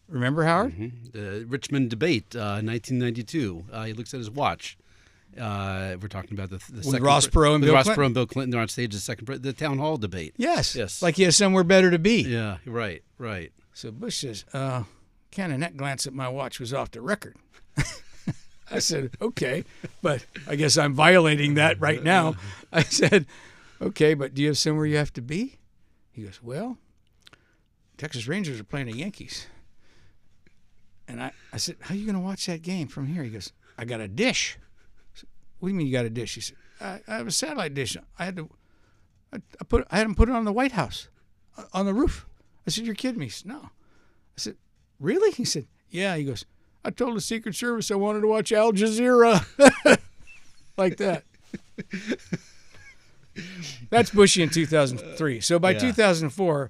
Remember, Howard? Mm-hmm. The Richmond debate, 1992. He looks at his watch. We're talking about the second Ross Perot and Bill Clinton. Perot and Bill Clinton. They're on stage the town hall debate. Yes. Like he has somewhere better to be. Yeah, right. So Bush says, Ken, and that glance at my watch was off the record. I said, okay, but I guess I'm violating that right now. I said, okay, but do you have somewhere you have to be? He goes, well, Texas Rangers are playing the Yankees. And I said, how are you going to watch that game from here? He goes, I got a dish. I said, what do you mean you got a dish? He said, I have a satellite dish. I had him put it on the White House, on the roof. I said, you're kidding me. He said, no. I said, really? He said, yeah. He goes, I told the Secret Service I wanted to watch Al Jazeera. Like that. That's Bushy in 2003. So by 2004,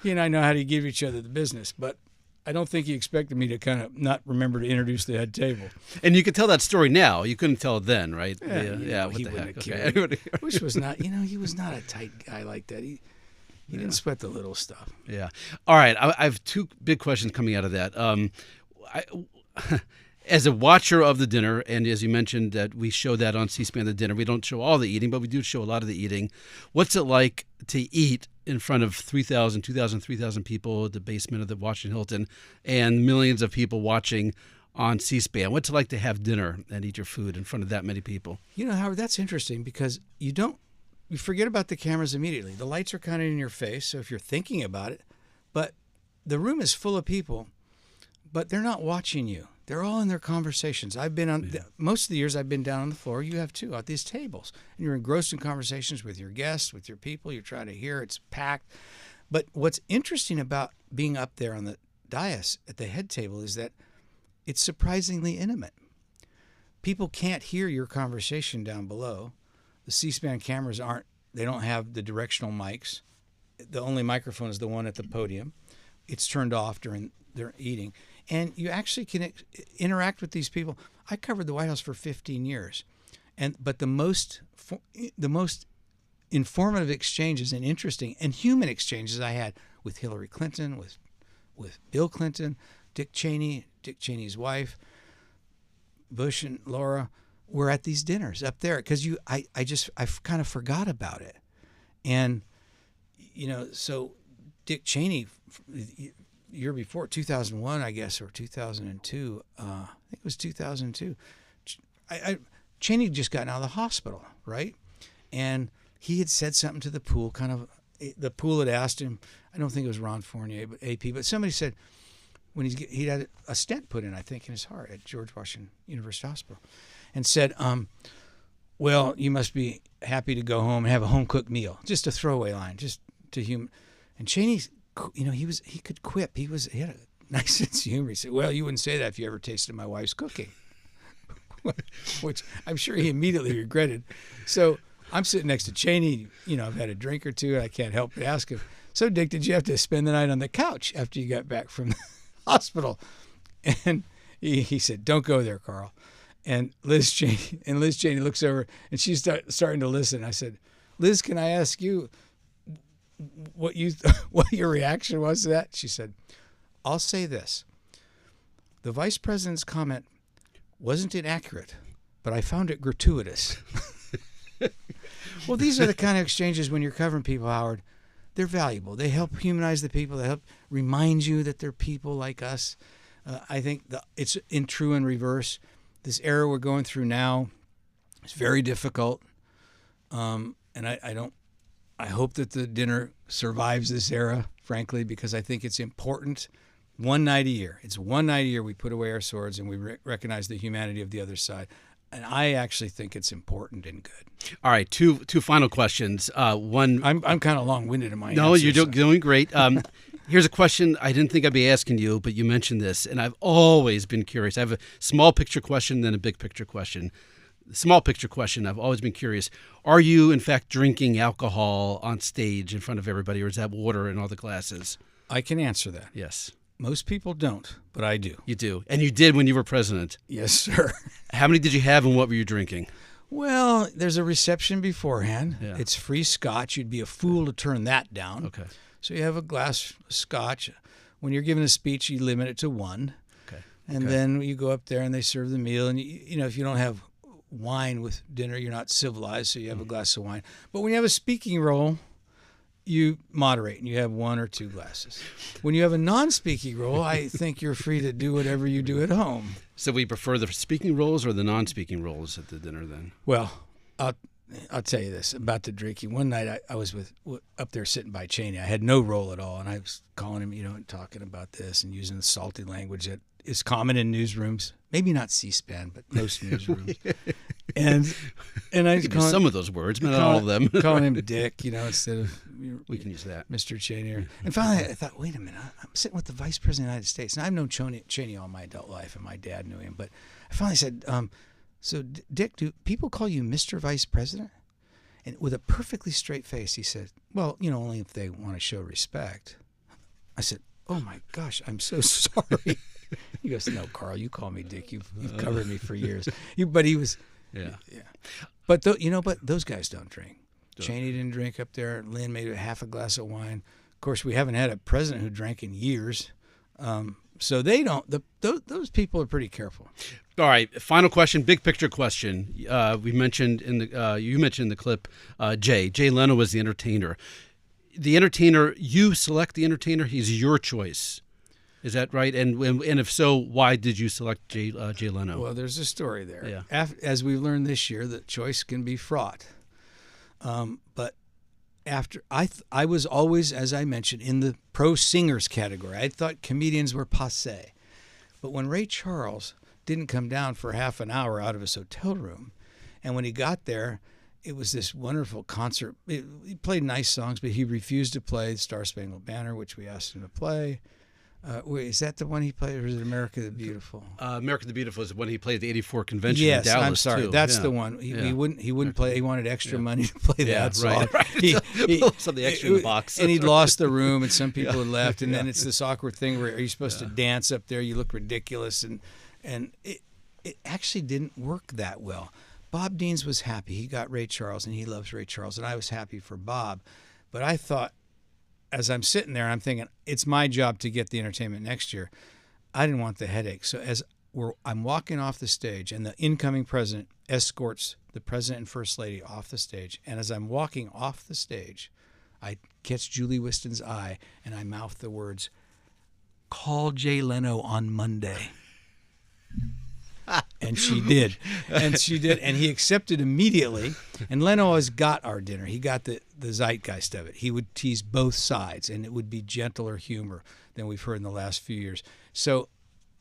he and I know how to give each other the business, but I don't think he expected me to kind of not remember to introduce the head table. And you could tell that story now. You couldn't tell it then, right? Yeah. He wouldn't have cared. Bush was not, he was not a tight guy like that. He didn't sweat the little stuff. Yeah. All right. I have two big questions coming out of that. As a watcher of the dinner, and as you mentioned that we show that on C-SPAN, the dinner, we don't show all the eating, but we do show a lot of the eating. What's it like to eat in front of 3,000 people at the basement of the Washington Hilton and millions of people watching on C-SPAN? What's it like to have dinner and eat your food in front of that many people? You know, Howard, that's interesting because you forget about the cameras immediately. The lights are kind of in your face, so if you're thinking about it, but the room is full of people, but they're not watching you. They're all in their conversations. I've been on most of the years I've been down on the floor. You have too, at these tables, and you're engrossed in conversations with your guests, with your people. You're trying to hear. It's packed. But what's interesting about being up there on the dais at the head table is that it's surprisingly intimate. People can't hear your conversation down below. The C-SPAN cameras they don't have the directional mics. The only microphone is the one at the podium. It's turned off during their eating. And you actually can interact with these people. I covered the White House for 15 years. But the most informative exchanges and interesting and human exchanges I had with Hillary Clinton, with Bill Clinton, Dick Cheney's wife, Bush and Laura, were at these dinners up there because I kind of forgot about it. And, you know, so Dick Cheney, year before, 2001, I guess, or 2002, I think it was 2002, Cheney had just gotten out of the hospital, right? And he had said something to the pool, the pool had asked him, I don't think it was Ron Fournier, but AP, but somebody said, when he had a stent put in, I think, in his heart at George Washington University Hospital, and said, well, you must be happy to go home and have a home-cooked meal. Just a throwaway line, just to humor. And Cheney, you know, he could quip. He had a nice sense of humor. He said, well, you wouldn't say that if you ever tasted my wife's cooking, which I'm sure he immediately regretted. So I'm sitting next to Cheney. You know, I've had a drink or two, and I can't help but ask him, so, Dick, did you have to spend the night on the couch after you got back from the hospital? And he said, don't go there, Carl. And Liz Cheney looks over, and she's starting to listen. I said, Liz, can I ask you what your reaction was to that? She said, I'll say this. The vice president's comment wasn't inaccurate, but I found it gratuitous. Well, these are the kind of exchanges when you're covering people, Howard. They're valuable. They help humanize the people. They help remind you that they're people like us. I think it's in true and reverse. This era we're going through now is very difficult, and I hope that the dinner survives this era, frankly, because I think it's important. One night a year. It's one night a year we put away our swords and we recognize the humanity of the other side. And I actually think it's important and good. All right, two final questions. One, I'm kind of long-winded in my answer. No, you're doing great. Here's a question I didn't think I'd be asking you, but you mentioned this, and I've always been curious. I have a small picture question, then a big picture question. The small picture question, I've always been curious. Are you, in fact, drinking alcohol on stage in front of everybody, or is that water in all the glasses? I can answer that. Yes. Most people don't, but I do. You do. And you did when you were president. Yes, sir. How many did you have and what were you drinking? Well, there's a reception beforehand. Yeah. It's free scotch. You'd be a fool to turn that down. Okay. So you have a glass of scotch. When you're giving a speech, you limit it to one. Okay. And then you go up there and they serve the meal. And, you know, if you don't have wine with dinner, you're not civilized, so you have a glass of wine. But when you have a speaking role, you moderate and you have one or two glasses. When you have a non-speaking role, I think you're free to do whatever you do at home. So we prefer the speaking roles or the non-speaking roles at the dinner then? Well, I'll tell you this about the drinking. One night I was up there sitting by Cheney. I had no role at all, and I was calling him, and talking about this and using the salty language that is common in newsrooms. Maybe not C-SPAN, but most newsrooms. And I was calling some of those words, but not all of them. Calling him Dick, instead of we can use that, Mr. Cheney. And finally, I thought, wait a minute, I'm sitting with the Vice President of the United States, and I've known Cheney all my adult life, and my dad knew him. But I finally said, "So, Dick, do people call you Mr. Vice President?" And with a perfectly straight face, he said, "Well, only if they want to show respect." I said, "Oh my gosh, I'm so sorry." He goes, "No, Carl, you call me Dick. You've covered me for years." But he was, yeah. But but those guys don't drink. Cheney didn't drink up there. Lynn made half a glass of wine. Of course, we haven't had a president who drank in years, so they don't. Those people are pretty careful. All right, final question, big picture question. We mentioned you mentioned in the clip, Jay Leno was the entertainer. The entertainer, you select the entertainer. He's your choice. Is that right? And if so, why did you select Jay Leno? Well, there's a story there. Yeah. As we've learned this year, the choice can be fraught. But after I was always, as I mentioned, in the pro singers category. I thought comedians were passé. But when Ray Charles didn't come down for half an hour out of his hotel room, and when he got there, it was this wonderful concert. He played nice songs, but he refused to play Star Spangled Banner, which we asked him to play. Wait, is that the one he played, or is it America the Beautiful? America the Beautiful is when he played at the '84 convention in Yes, Dallas. I'm sorry. Too. That's the one. He wouldn't play. He wanted extra money to play that song. Right. Something extra in the box. And he'd lost the room, and some people had left. And then it's this awkward thing where you're supposed to dance up there. You look ridiculous, and it actually didn't work that well. Bob Deans was happy. He got Ray Charles, and he loves Ray Charles, and I was happy for Bob. But I thought, as I'm sitting there, I'm thinking, it's my job to get the entertainment next year. I didn't want the headache. So I'm walking off the stage, and the incoming president escorts the president and first lady off the stage. And as I'm walking off the stage, I catch Julie Wiston's eye, and I mouth the words, "Call Jay Leno on Monday." And she did. And he accepted immediately. And Leno always got our dinner. He got the zeitgeist of it. He would tease both sides, and it would be gentler humor than we've heard in the last few years. So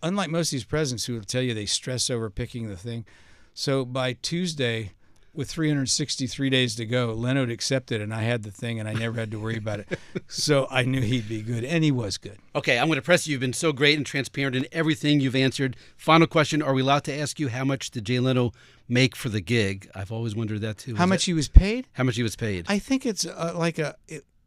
unlike most of these presidents who will tell you they stress over picking the thing, so by Tuesday, with 363 days to go, Leno had accepted, and I had the thing, and I never had to worry about it. So I knew he'd be good, and he was good. Okay, I'm going to press you. You've been so great and transparent in everything you've answered. Final question, are we allowed to ask you how much did Jay Leno make for the gig? I've always wondered that, too. How much he was paid? How much he was paid. I think it's like a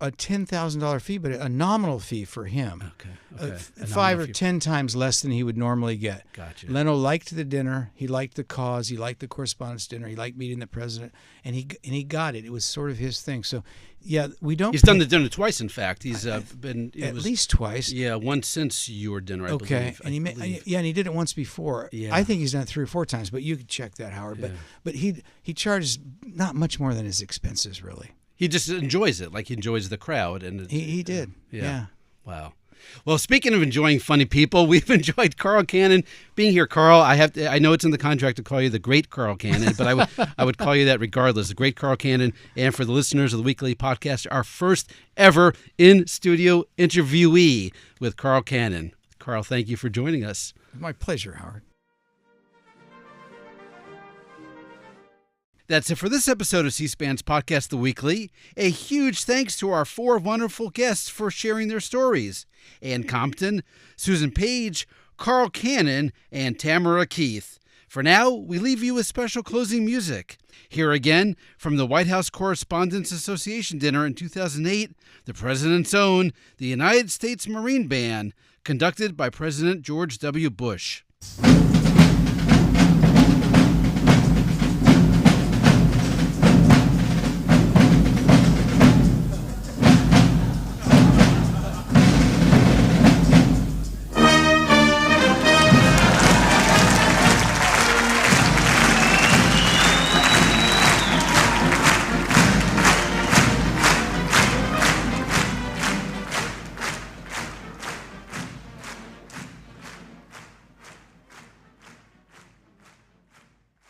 $10,000 fee, but a nominal fee for him. Okay. 5 or 10 times less than he would normally get. Gotcha. Leno liked the dinner. He liked the cause. He liked the correspondence dinner. He liked meeting the president, and he got it. It was sort of his thing. So, yeah, we don't. He's done the dinner twice. In fact, he's been at least twice. Yeah, once since your dinner. I believe. And he did it once before. Yeah. I think he's done it 3 or 4 times, but you could check that, Howard. Yeah. But he charges not much more than his expenses, really. He just enjoys it, like he enjoys the crowd, and he did. Yeah. Wow. Well, speaking of enjoying funny people, we've enjoyed Carl Cannon being here. Carl, I know it's in the contract to call you the Great Carl Cannon, but I would call you that regardless. The Great Carl Cannon, and for the listeners of the weekly podcast, our first ever in studio interviewee with Carl Cannon. Carl, thank you for joining us. My pleasure, Howard. That's it for this episode of C-SPAN's Podcast The Weekly. A huge thanks to our 4 wonderful guests for sharing their stories. Ann Compton, Susan Page, Carl Cannon, and Tamara Keith. For now, we leave you with special closing music. Here again, from the White House Correspondents Association dinner in 2008, the President's Own, the United States Marine Band, conducted by President George W. Bush.